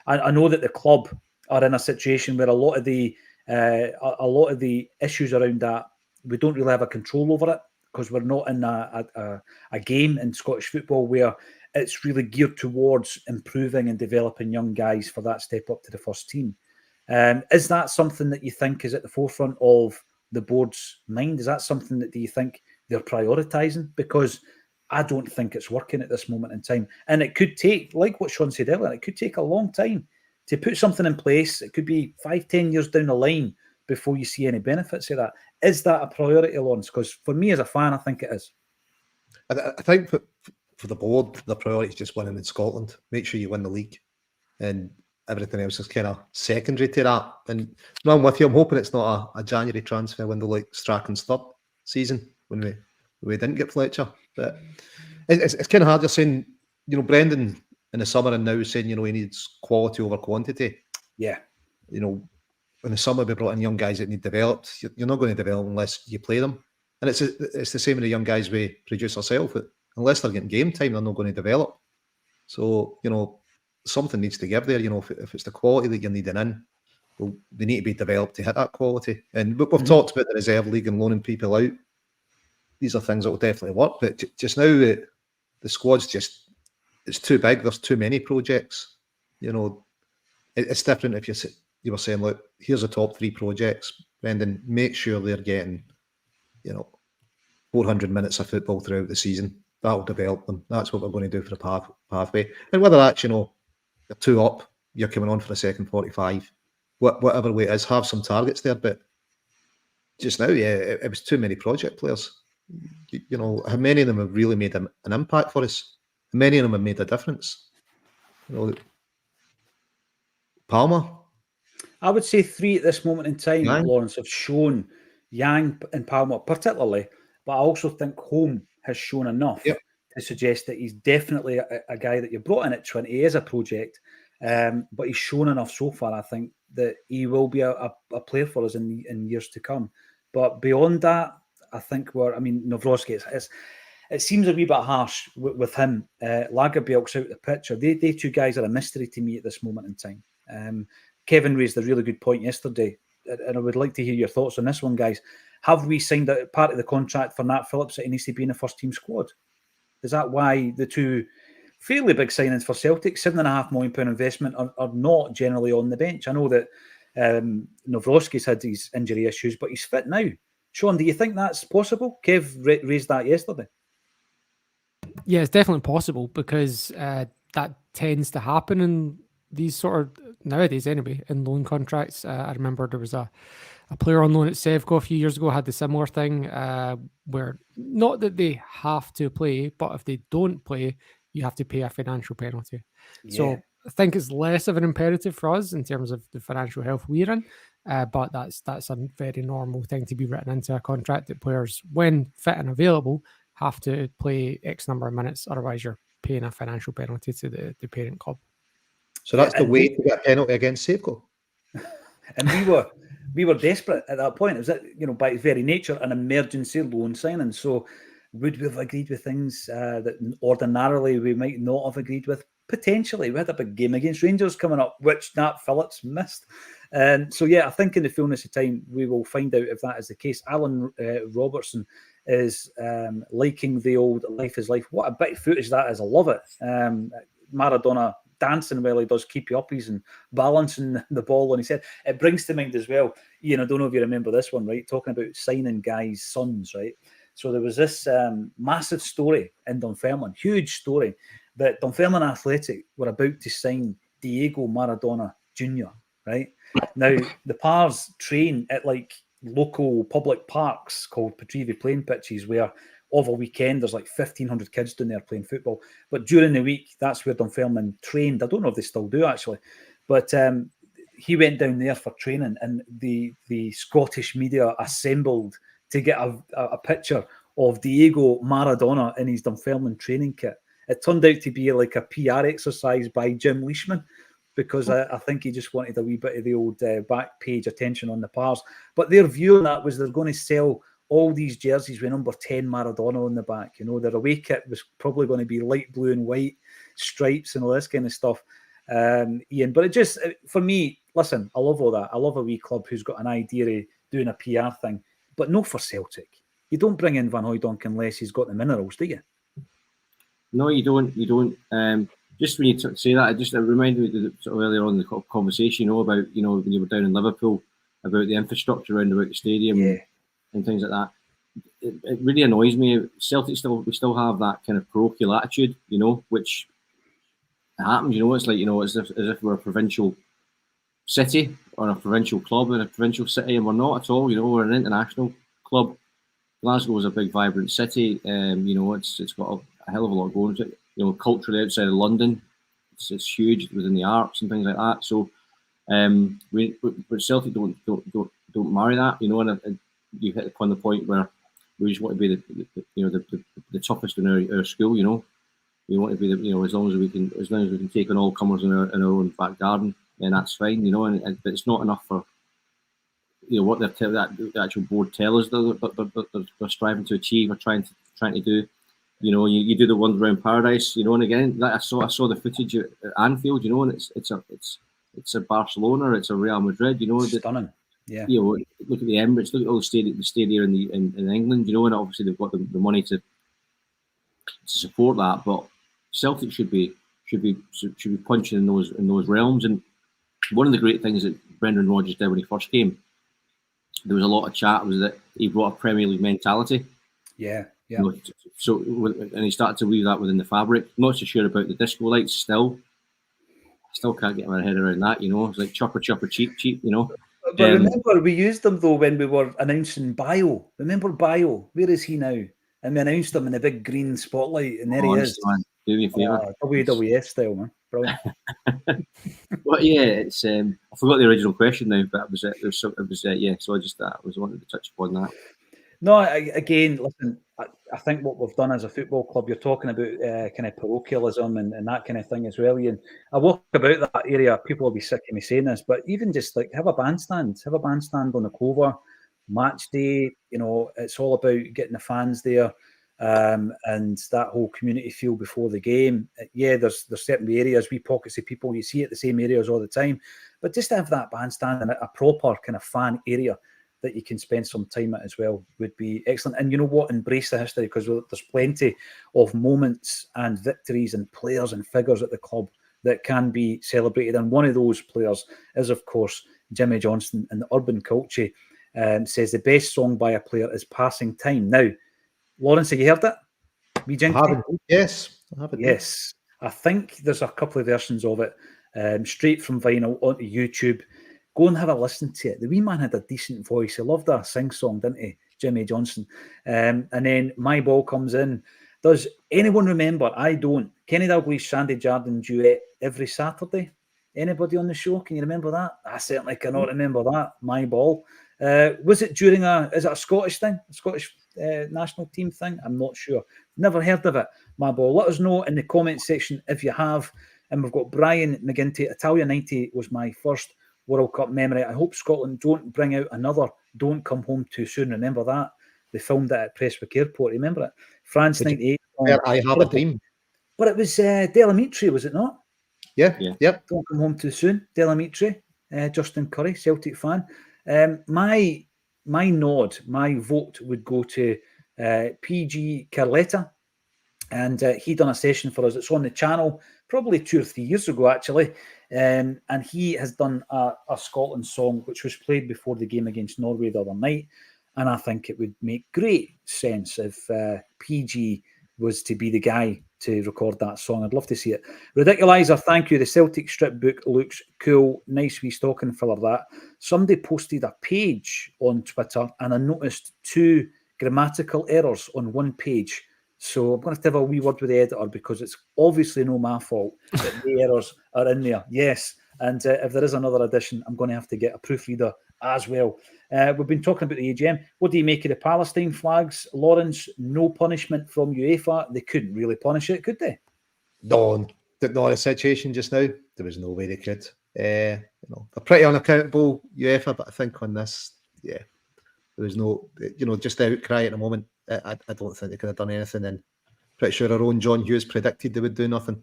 I know that the club are in a situation where a lot of the issues around that, we don't really have a control over it, because we're not in a game in Scottish football where it's really geared towards improving and developing young guys for that step up to the first team. Is that something that you think is at the forefront of the board's mind? Is that something that do you think they're prioritising? Because I don't think it's working at this moment in time. And it could take, like what Sean said earlier, it could take a long time to put something in place. It could be 5-10 years down the line before you see any benefits of that. Is that a priority, Lawrence? Because for me as a fan, I think it is. I think for the board, the priority is just winning in Scotland. Make sure you win the league. And everything else is kind of secondary to that. And no, I'm with you. I'm hoping it's not a January transfer window like Strachan's third season when we didn't get Fletcher. But it's kind of hard. You're saying, Brendan in the summer and now saying, he needs quality over quantity. Yeah. In the summer we brought in young guys that need developed. You're not going to develop unless you play them. And it's the same with the young guys we produce ourselves. Unless they're getting game time, they're not going to develop. So, something needs to give there. If it's the quality that you're needing in, well, they need to be developed to hit that quality. And we've talked about the reserve league and loaning people out. These are things that will definitely work. But just now, the squad's it's too big. There's too many projects. It's different if you were saying, look, here's the top 3 projects. Brendan, make sure they're getting, 400 minutes of football throughout the season. That'll develop them. That's what we're going to do for the pathway. And whether that's, you're 2 up, you're coming on for the second 45, whatever way it is, have some targets there. But just now, it was too many project players. How many of them have really made an impact for us? How many of them have made a difference? Palmer? I would say 3 at this moment in time, Yang. Lawrence, have shown, Yang and Palmer particularly, but I also think Home has shown enough to suggest that he's definitely a guy that you brought in at 20. He is a project, but he's shown enough so far, I think, that he will be a player for us in years to come. But beyond that, I think Nawrocki, it seems a wee bit harsh with him. Lagerbielk's out the picture. They 2 guys are a mystery to me at this moment in time. Kevin raised a really good point yesterday, and I would like to hear your thoughts on this one, guys. Have we signed a part of the contract for Nat Phillips that he needs to be in the first team squad? Is that why the 2 fairly big signings for Celtic, £7.5 million investment, are not generally on the bench? I know that Nawrocki's had these injury issues, but he's fit now. Sean, do you think that's possible? Kev raised that yesterday. Yeah, it's definitely possible because that tends to happen in these sort of, nowadays anyway, in loan contracts. I remember there was a player on loan at Sevco a few years ago had the similar thing where not that they have to play, but if they don't play, you have to pay a financial penalty. Yeah. So I think it's less of an imperative for us in terms of the financial health we're in, but that's a very normal thing to be written into a contract that players, when fit and available, have to play X number of minutes. Otherwise, you're paying a financial penalty to the parent club. So that's the way to get a penalty against Sevco. And we were desperate at that point. It was, by its very nature, an emergency loan signing. So would we have agreed with things that ordinarily we might not have agreed with? Potentially. We had a big game against Rangers coming up, which Nat Phillips missed. So, I think in the fullness of time, we will find out if that is the case. Alan Robertson is liking the old Life is Life. What a bit of footage that is. I love it. Maradona dancing while he does keep you uppies and balancing the ball. And he said, it brings to mind as well, Ian, I don't know if you remember this one, right? Talking about signing guys' sons, right? So there was this massive story in Dunfermline, huge story, that Dunfermline Athletic were about to sign Diego Maradona Jr., right? Now, the Pars train at local public parks called Petrivi playing pitches where of a weekend there's 1,500 kids down there playing football. But during the week, that's where Dunfermline trained. I don't know if they still do, actually. But he went down there for training, and the Scottish media assembled to get a picture of Diego Maradona in his Dunfermline training kit. It turned out to be a PR exercise by Jim Leishman, because I think he just wanted a wee bit of the old back page attention on the Pars. But their view on that was they're going to sell all these jerseys with number 10 Maradona on the back. Their away kit was probably going to be light blue and white stripes and all this kind of stuff, Ian. But it just, for me, listen, I love all that. I love a wee club who's got an idea of doing a PR thing, but no for Celtic. You don't bring in Van Hooijdonk unless he's got the minerals, do you? No, you don't. You don't. Just when you say that, it reminded me sort of earlier on in the conversation, about when you were down in Liverpool, about the infrastructure around about the stadium and things like that. It really annoys me. Celtic we still have that kind of parochial attitude, which happens. It's like as if we're a provincial city or a provincial club in a provincial city, and we're not at all. We're an international club. Glasgow is a big, vibrant city. It's got a hell of a lot going to it. Culturally outside of London, it's huge within the arts and things like that. So, but Celtic don't marry that. And you hit upon the point where we just want to be the toughest in our school. We want to be as long as we can take on all comers in our own back garden, then that's fine. But it's not enough for what the actual board tell us they're striving to achieve or trying to do. You do the Wonder Round Paradise, and again I saw the footage at Anfield, and it's a Barcelona, it's a Real Madrid, stunning. Yeah. Look at the Emirates, look at all the stadia in England, and obviously they've got the money to support that, but Celtic should be punching in those realms. And one of the great things that Brendan Rodgers did when he first came, there was a lot of chat, was that he brought a Premier League mentality. Yeah. So, and he started to weave that within the fabric. Not so sure about the disco lights still. Still can't get my head around that, It's like chopper, cheap, But remember, we used them though when we were announcing Bio. Remember Bio? Where is he now? And we announced him in the big green spotlight, and there he is. Man, do me a favour. WWF style, man. Brilliant. Well, yeah, it's. I forgot the original question now, but it was. So I just wanted to touch upon that. No, again, listen. I think what we've done as a football club, you're talking about kind of parochialism and that kind of thing as well. And I walk about that area, people will be sick of me saying this, but even just like have a bandstand on the Clover, match day. It's all about getting the fans there, and that whole community feel before the game. Yeah, there's certain areas, wee pockets of people, you see it the same areas all the time, but just to have that bandstand and a proper kind of fan area that you can spend some time at as well would be excellent. And you know what? Embrace the history, because there's plenty of moments and victories and players and figures at the club that can be celebrated. And one of those players is, of course, Jimmy Johnson. And the Urban Culture says the best song by a player is Passing Time. Now, Lawrence, have you heard that? Yes, I have it. Yes. I think there's a couple of versions of it, straight from vinyl onto YouTube. Go and have a listen to it. The wee man had a decent voice. He loved a sing-song, didn't he, Jimmy Johnson? And then My Ball comes in. Does anyone remember? I don't. Kenny Dalglish, Sandy Jardine duet every Saturday. Anybody on the show? Can you remember that? I certainly cannot remember that. My Ball. Was it during is it a Scottish thing? A Scottish national team thing? I'm not sure. Never heard of it. My Ball. Let us know in the comment section if you have. And we've got Brian McGinty. Italia 90 was my first World Cup memory. I hope Scotland don't bring out another Don't Come Home Too Soon. Remember that? They filmed it at Prestwick Airport. Remember it? France 98. I Have a Dream. But it was Delamitri, was it not? Yeah. Yep. Don't Come Home Too Soon. Delamitri, Justin Curry, Celtic fan. My nod, my vote would go to PG Carletta. And he done a session for us. It's on the channel probably 2 or 3 years ago, actually. And he has done a Scotland song which was played before the game against Norway the other night. And I think it would make great sense if PG was to be the guy to record that song. I'd love to see it. Ridiculizer, thank you. The Celtic strip book looks cool. Nice wee stocking filler that. Somebody posted a page on Twitter and I noticed 2 grammatical errors on one page. So I'm going to have a wee word with the editor because it's obviously no my fault that the errors are in there. Yes. And if there is another edition, I'm going to have to get a proofreader as well. We've been talking about the AGM. What do you make of the Palestine flags? Lawrence, no punishment from UEFA. They couldn't really punish it, could they? No, the situation just now, there was no way they could. They're pretty unaccountable, UEFA, but I think on this, there was no, just the outcry at the moment. I don't think they could have done anything, and pretty sure our own John Hughes predicted they would do nothing.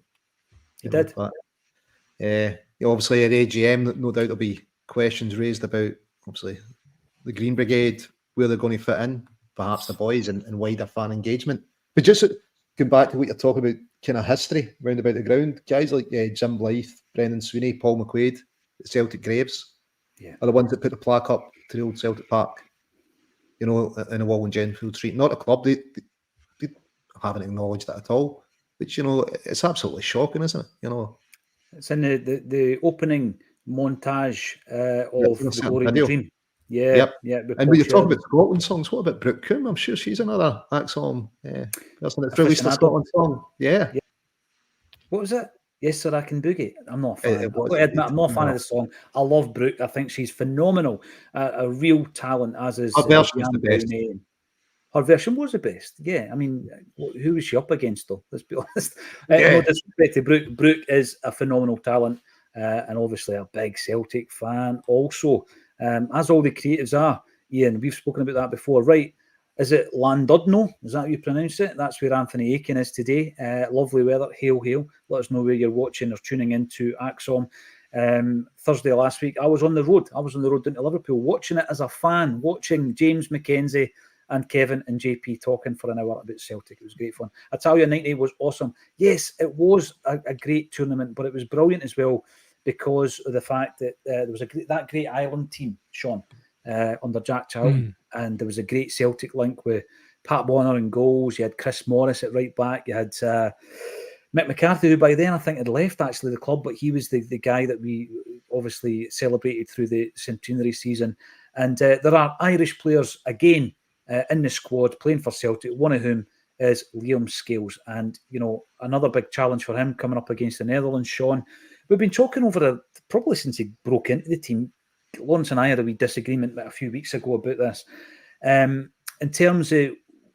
He did. But obviously at AGM, no doubt there'll be questions raised about obviously the Green Brigade, where they're going to fit in, perhaps the boys and wider fan engagement. But just going back to what you're talking about, kind of history round about the ground. Guys like Jim Blythe, Brendan Sweeney, Paul McQuaid, Celtic Graves are the ones that put the plaque up to the old Celtic Park, in the wall in Genfield Street. Not a club. They haven't acknowledged that at all. Which, it's absolutely shocking, isn't it? It's in the opening montage of the Glory and the Dream. Yeah. And when you talk about Scotland songs, what about Brooke Coombe? I'm sure she's another Acsom person that's released a Scotland song. Yeah. What was it? Yes, Sir, I Can Boogie. I'm not a fan. I'm not a fan of the song. I love Brooke. I think she's phenomenal. A real talent, as is her version is the best. Her version was the best. Yeah, I mean, who was she up against, though? Let's be honest. No disrespect to Brooke. Brooke is a phenomenal talent, and obviously a big Celtic fan also, as all the creatives are. Ian, we've spoken about that before, right? Is it Landudno? Is that how you pronounce it? That's where Anthony Aiken is today. Lovely weather. Hail, hail. Let us know where you're watching or tuning into Acsom. Thursday last week, I was on the road. I was on the road down to Liverpool, watching it as a fan, watching James McKenzie and Kevin and JP talking for an hour about Celtic. It was great fun. I tell you, 90 was awesome. Yes, it was a great tournament, but it was brilliant as well because of the fact that there was that great Ireland team, Sean, under Jack Charlton. And there was a great Celtic link with Pat Bonner in goals. You had Chris Morris at right back. You had Mick McCarthy, who by then I think had left actually the club, but he was the guy that we obviously celebrated through the centenary season. And there are Irish players again in the squad playing for Celtic, one of whom is Liam Scales. And, another big challenge for him coming up against the Netherlands, Sean. We've been talking over probably since he broke into the team. Lawrence and I had a wee disagreement a few weeks ago about this. In terms of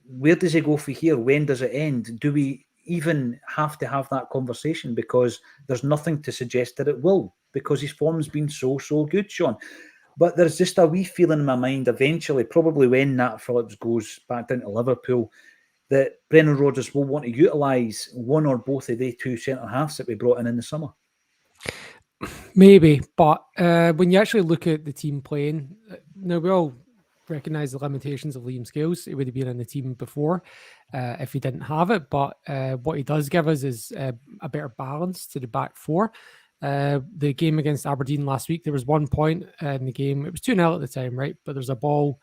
where does he go for here? When does it end? Do we even have to have that conversation? Because there's nothing to suggest that it will, because his form's been so good, Sean. But there's just a wee feeling in my mind eventually, probably when Nat Phillips goes back down to Liverpool, that Brendan Rodgers will want to utilise one or both of the two centre-halves that we brought in the summer. Maybe, but when you actually look at the team playing, now we all recognise the limitations of Liam Scales. He would have been in the team before if he didn't have it, but what he does give us is a better balance to the back four. The game against Aberdeen last week, there was one point in the game, it was 2-0 at the time, right? But there's a ball,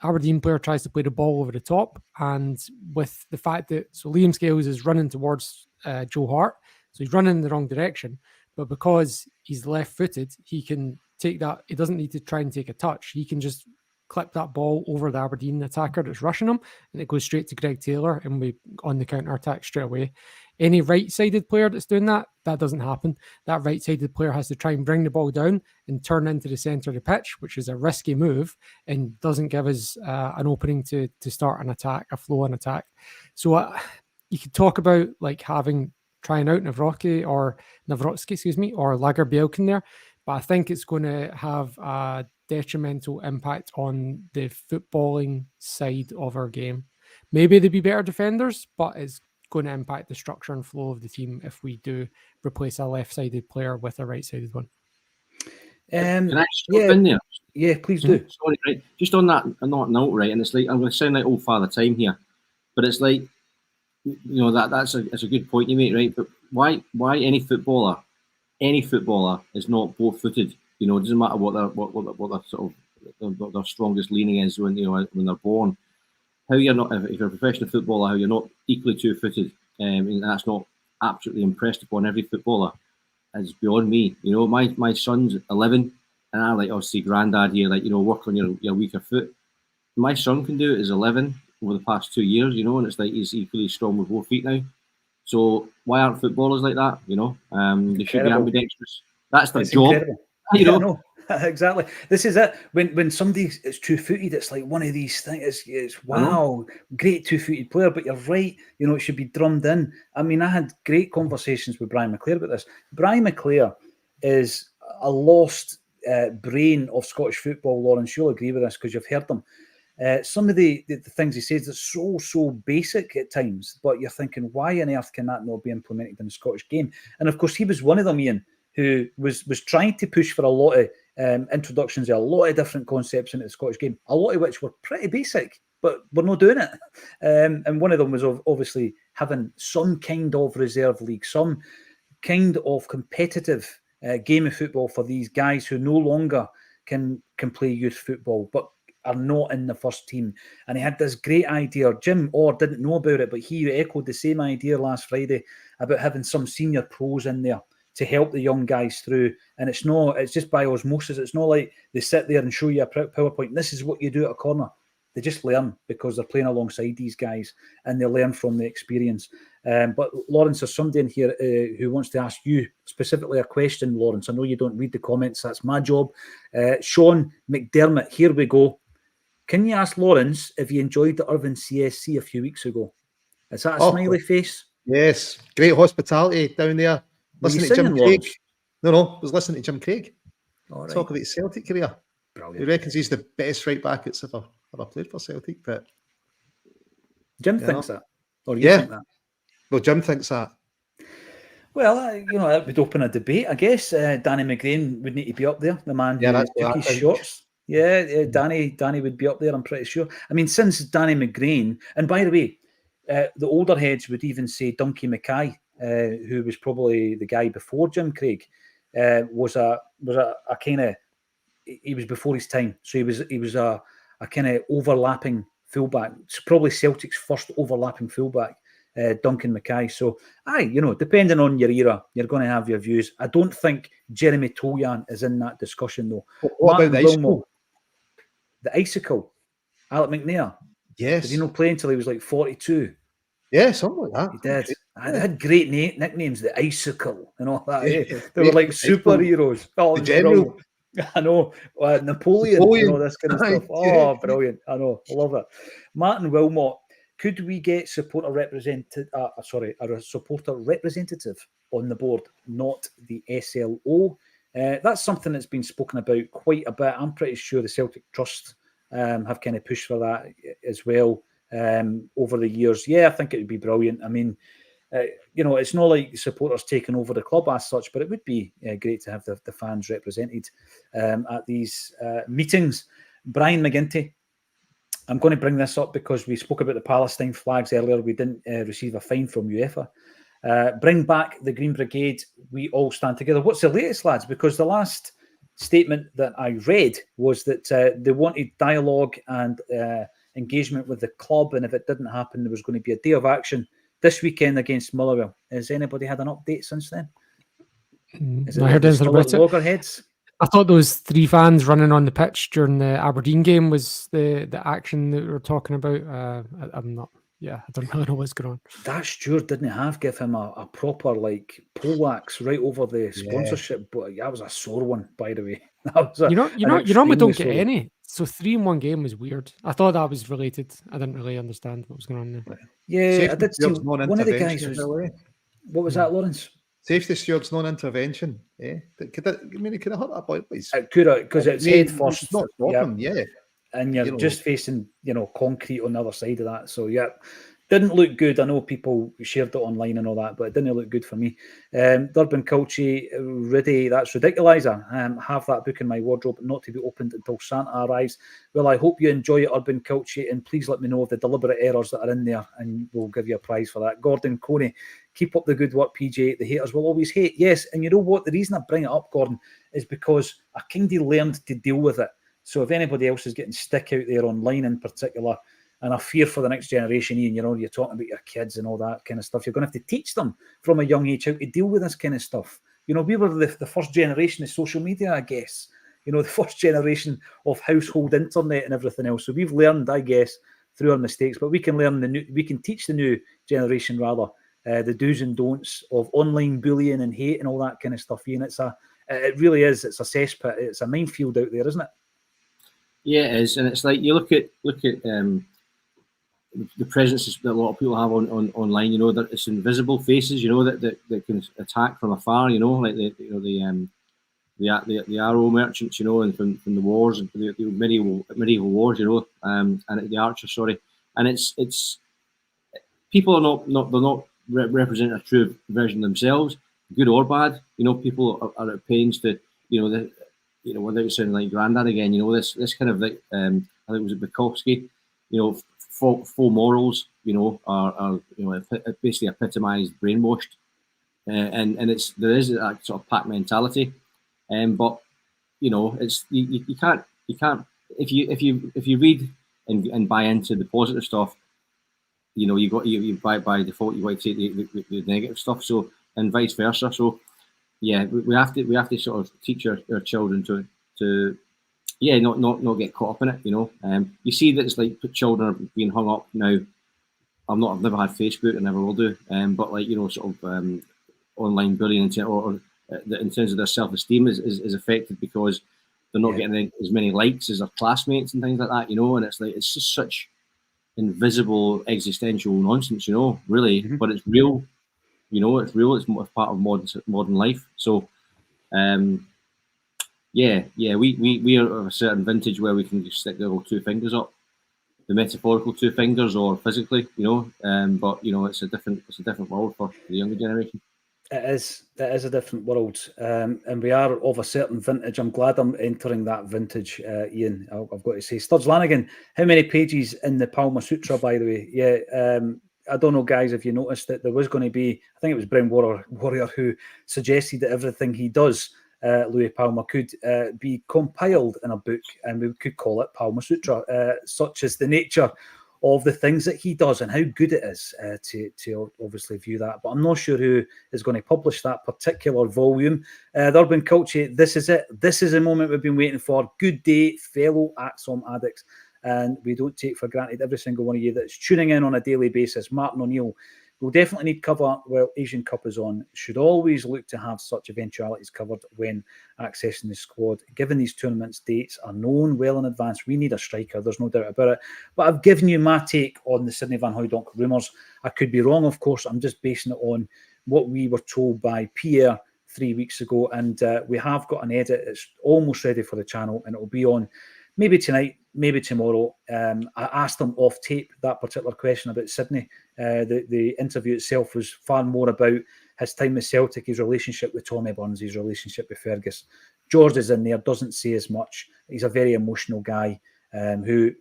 Aberdeen player tries to play the ball over the top, and with the fact that, so Liam Scales is running towards Joe Hart, so he's running in the wrong direction. But because he's left-footed, he can take that. He doesn't need to try and take a touch. He can just clip that ball over the Aberdeen attacker that's rushing him, and it goes straight to Greg Taylor, and we on the counter-attack straight away. Any right-sided player that's doing that doesn't happen. That right-sided player has to try and bring the ball down and turn into the centre of the pitch, which is a risky move and doesn't give us an opening to start an attack, a flow on attack. So you could talk about like trying out Nawrocki or Lagerbielke in there, but I think it's going to have a detrimental impact on the footballing side of our game. Maybe they'd be better defenders, but it's going to impact the structure and flow of the team if we do replace a left-sided player with a right-sided one. Can I stop in there? Yeah, please do. Sorry, right. Just on that note, right, and it's like, I'm going to sound like old Father Time here, but it's like, that's a good point you make, right? But why any footballer is not both-footed? It doesn't matter what their sort of their strongest leaning is when they're born. How you're not, if you're a professional footballer, how you're not equally two-footed, and that's not absolutely impressed upon every footballer, is beyond me. My son's 11, and I like, see granddad here, work on your weaker foot. My son can do it as 11 over the past 2 years, and it's like he's equally strong with both feet now. So why aren't footballers like that? They should be ambidextrous. That's their job. No, exactly. This is it. When somebody is two-footed, it's like one of these things. It's wow, great two-footed player, but you're right. It should be drummed in. I mean, I had great conversations with Brian McClare about this. Brian McClare is a lost brain of Scottish football, Lawrence. You'll agree with this because you've heard them. Some of the things he says are so basic at times, but you're thinking, why on earth can that not be implemented in the Scottish game? And of course, he was one of them, Ian, who was trying to push for a lot of introductions of a lot of different concepts into the Scottish game, a lot of which were pretty basic, but we're not doing it. And one of them was obviously having some kind of reserve league, some kind of competitive game of football for these guys who no longer can play youth football, but are not in the first team. And he had this great idea. Jim Orr didn't know about it, but he echoed the same idea last Friday about having some senior pros in there to help the young guys through. And it's just by osmosis. It's not like they sit there and show you a PowerPoint. This is what you do at a corner. They just learn because they're playing alongside these guys and they learn from the experience. But Lawrence, there's somebody in here who wants to ask you specifically a question, Lawrence. I know you don't read the comments. That's my job. Sean McDermott, here we go. Can you ask Lawrence if he enjoyed the Irvine CSC a few weeks ago? Is that a smiley face? Yes. Great hospitality down there. Listening to Jim Craig. No, I was listening to Jim Craig. Right. Talk about his Celtic career. Brilliant. He reckons he's the best right back that's ever played for Celtic. But Jim thinks that. Or you think that? Well, Jim thinks that. Well, that would open a debate, I guess. Danny McGrain would need to be up there. The man who took his shots. Yeah, Danny would be up there, I'm pretty sure. I mean, since Danny McGrain, and by the way, the older heads would even say Dunky Mackay, who was probably the guy before Jim Craig, was a kind of, he was before his time. So he was a kind of overlapping fullback. It's probably Celtic's first overlapping fullback, Duncan Mackay. So, depending on your era, you're going to have your views. I don't think Jeremy Toljan is in that discussion, though. What about the Icicle? The Icicle? Alec McNair? Yes. Did he not play until he was like 42? Yeah, something like that. He did. They had great nicknames, the Icicle and all that. They were like superheroes. Oh, the General. I know. Napoleon. This kind of stuff. Oh, brilliant. I know. I love it. Martin Wilmot, could we get a supporter representative on the board, not the SLO? That's something that's been spoken about quite a bit. I'm pretty sure the Celtic Trust have kind of pushed for that as well over the years. Yeah, I think it would be brilliant. I mean, it's not like supporters taking over the club as such, but it would be great to have the fans represented at these meetings. Brian McGinty, I'm going to bring this up because we spoke about the Palestine flags earlier. We didn't receive a fine from UEFA. Bring back the Green Brigade. We all stand together. What's the latest, lads? Because the last statement that I read was that they wanted dialogue and engagement with the club, and if it didn't happen, there was going to be a day of action this weekend against Motherwell. Has anybody had an update since then? I heard anything about it. Loggerheads? I thought those 3 fans running on the pitch during the Aberdeen game was the action that we were talking about. I'm not. Yeah, I don't really know what's going on. That steward didn't give him a proper poleaxe right over the sponsorship, but that was a sore one, by the way. You normally don't get any. So 3 in one game was weird. I thought that was related. I didn't really understand what was going on there. Yeah, I did see one of the guys was. What was that, Lawrence? Safety steward's non-intervention. Yeah, it could have hurt that boy. It could have, because it's head first. It's not stopping, and you're just facing, concrete on the other side of that. So, didn't look good. I know people shared it online and all that, but it didn't look good for me. Durban Culture, Riddy, that's ridiculizer. Have that book in my wardrobe, not to be opened until Santa arrives. Well, I hope you enjoy it, Urban Culture, and please let me know of the deliberate errors that are in there, and we'll give you a prize for that. Gordon Coney, keep up the good work, PJ. The haters will always hate. Yes, and you know what? The reason I bring it up, Gordon, is because I kind of learned to deal with it. So if anybody else is getting stick out there online in particular, and I fear for the next generation, Ian, you're talking about your kids and all that kind of stuff. You're going to have to teach them from a young age how to deal with this kind of stuff. We were the first generation of social media, I guess. The first generation of household internet and everything else. So we've learned, I guess, through our mistakes, but we can teach the new generation rather the do's and don'ts of online bullying and hate and all that kind of stuff. Ian, it really is. It's a cesspit. It's a minefield out there, isn't it? Yeah, it is, and it's like you look at the presence that a lot of people have on online. That it's invisible faces. That can attack from afar. Like the arrow merchants. And from the wars and the medieval wars. And the archers. Sorry, and it's people are not representing a true version of themselves, good or bad. People are at pains to without sounding like granddad again, this kind of I think it was Bukowski, full morals, are basically epitomised, brainwashed, and there is that sort of pack mentality, but it's you can't if you read and buy into the positive stuff, you by default you want to take the negative stuff, so and vice versa. So yeah, we have to sort of teach our children to not get caught up in it. You see that it's like children are being hung up now. I've never had Facebook, I never will do. But online bullying in terms of their self-esteem is affected because they're not getting as many likes as their classmates and things like that. And it's just such invisible existential nonsense. Really, but it's real. It's real. It's part of modern life. So, we are of a certain vintage where we can just stick the little two fingers up, the metaphorical two fingers, or physically, but it's a different world for the younger generation. It is a different world, and we are of a certain vintage. I'm glad I'm entering that vintage, Ian. I've got to say, Studs Lanigan, how many pages in the Palma Sutra, by the way? Yeah, I don't know, guys, if you noticed that there was going to be, I think it was Brown Warrior who suggested that everything he does, Louis Palma, could be compiled in a book, and we could call it Palma Sutra, such as the nature of the things that he does and how good it is to obviously view that. But I'm not sure who is going to publish that particular volume. The Urban Culture, this is it. This is the moment we've been waiting for. Good day, fellow Acsom addicts. And we don't take for granted every single one of you that's tuning in on a daily basis. Martin O'Neill will definitely need cover while Asian Cup is on. Should always look to have such eventualities covered when accessing the squad. Given these tournaments' dates are known well in advance, we need a striker. There's no doubt about it. But I've given you my take on the Sydney Van Hooijdonk rumours. I could be wrong, of course. I'm just basing it on what we were told by Pierre 3 weeks ago. And we have got an edit. It's almost ready for the channel, and it will be on maybe tonight, maybe tomorrow. I asked him off tape that particular question about Sydney. The interview itself was far more about his time with Celtic, his relationship with Tommy Burns, his relationship with Fergus. George is in there, doesn't say as much. He's a very emotional guy who,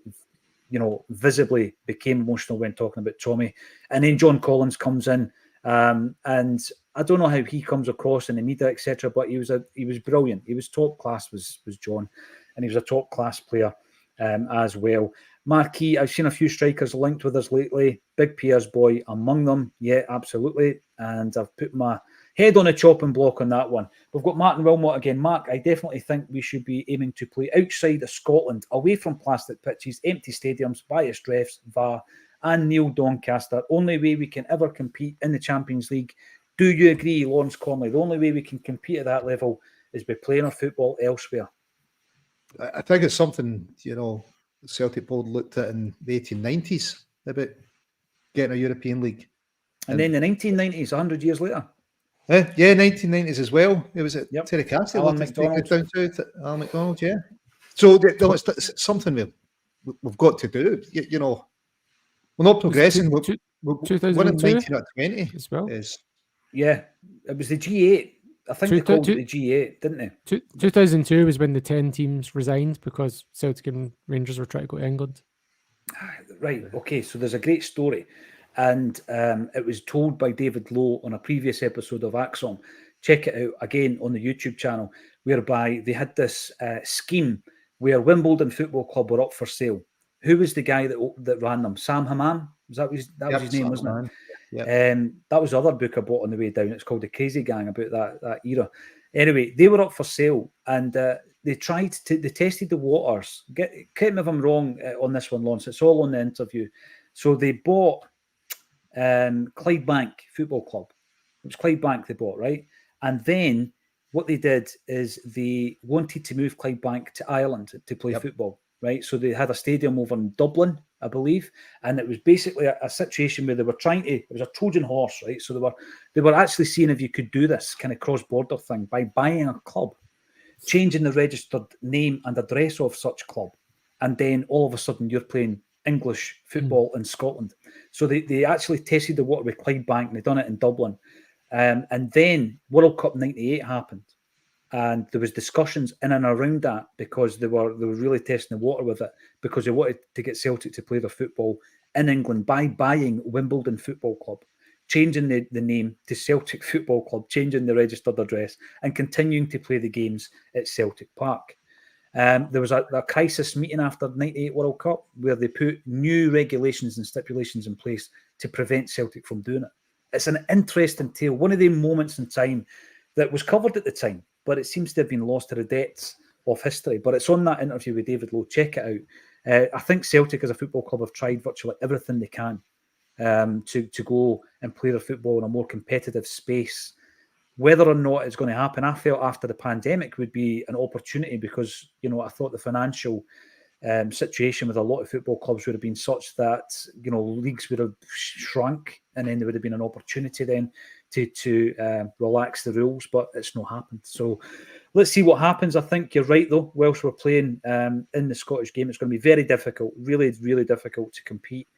visibly became emotional when talking about Tommy. And then John Collins comes in, and I don't know how he comes across in the media, etc. But he was brilliant. He was top class, was John, and he was a top class player as well. Marquis, I've seen a few strikers linked with us lately. Big Pierre's boy among them. Yeah, absolutely. And I've put my head on a chopping block on that one. We've got Martin Wilmot again. Mark, I definitely think we should be aiming to play outside of Scotland, away from plastic pitches, empty stadiums, biased refs, VAR, and Neil Doncaster. Only way we can ever compete in the Champions League. Do you agree, Lawrence Conley? The only way we can compete at that level is by playing our football elsewhere. I think it's something, Celtic board looked at in the 1890s about getting a European league. And then the 1990s, 100 years later. Yeah, 1990s as well. It was at Terry Castle. Alan McDonald. Alan McDonald, yeah. So it's something we've got to do. We're not progressing. We're winning 19 out of 20 as well. Yeah, it was the G8. I think they called it the G8, didn't they? 2002 was when the 10 teams resigned because Celtic and Rangers were trying to go to England. Right, okay, so there's a great story. And it was told by David Lowe on a previous episode of Acsom. Check it out again on the YouTube channel, whereby they had this scheme where Wimbledon Football Club were up for sale. Who was the guy that ran them? Sam Hammam? That was his name, wasn't it? Yep. That was the other book I bought on the way down. It's called The Crazy Gang, about that era. Anyway, they were up for sale, and they tested the waters. Correct me if I'm wrong on this one, Lawrence. It's all on the interview. So they bought Clydebank Football Club. It was Clydebank they bought, right? And then what they did is they wanted to move Clydebank to Ireland to play football, right? So they had a stadium over in Dublin, I believe, and it was basically a situation where they were it was a Trojan horse, right? So they were actually seeing if you could do this kind of cross-border thing by buying a club, changing the registered name and address of such club, and then all of a sudden you're playing English football in Scotland. So they actually tested the water with Clydebank, and they done it in Dublin. And then World Cup 98 happened. And there was discussions in and around that because they were really testing the water with it, because they wanted to get Celtic to play their football in England by buying Wimbledon Football Club, changing the name to Celtic Football Club, changing the registered address, and continuing to play the games at Celtic Park. There was a crisis meeting after the 98 World Cup where they put new regulations and stipulations in place to prevent Celtic from doing it. It's an interesting tale, one of the moments in time that was covered at the time, but it seems to have been lost to the depths of history. But it's on that interview with David Lowe. Check it out. I think Celtic as a football club have tried virtually everything they can to go and play their football in a more competitive space. Whether or not it's going to happen, I felt after the pandemic would be an opportunity because, I thought the financial situation with a lot of football clubs would have been such that, leagues would have shrunk, and then there would have been an opportunity then to relax the rules, but it's not happened. So let's see what happens. I think you're right, though. Welsh were playing in the Scottish game. It's going to be very difficult, really, really difficult to compete.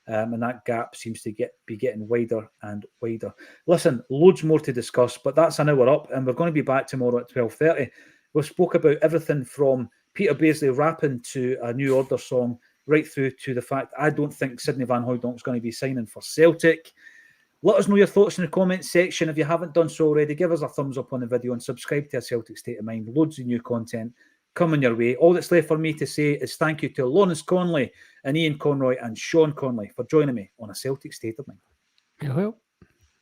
And that gap seems to be getting wider and wider. Listen, loads more to discuss, but that's an hour up, and we're going to be back tomorrow at 12:30. We've spoke about everything from Peter Beardsley rapping to a New Order song, right through to the fact I don't think Sidney van Hooijdonk is going to be signing for Celtic. Let us know your thoughts in the comments section. If you haven't done so already, give us a thumbs up on the video and subscribe to A Celtic State of Mind. Loads of new content coming your way. All that's left for me to say is thank you to Lawrence Conley and Ian Conroy and Sean Conley for joining me on A Celtic State of Mind. Well.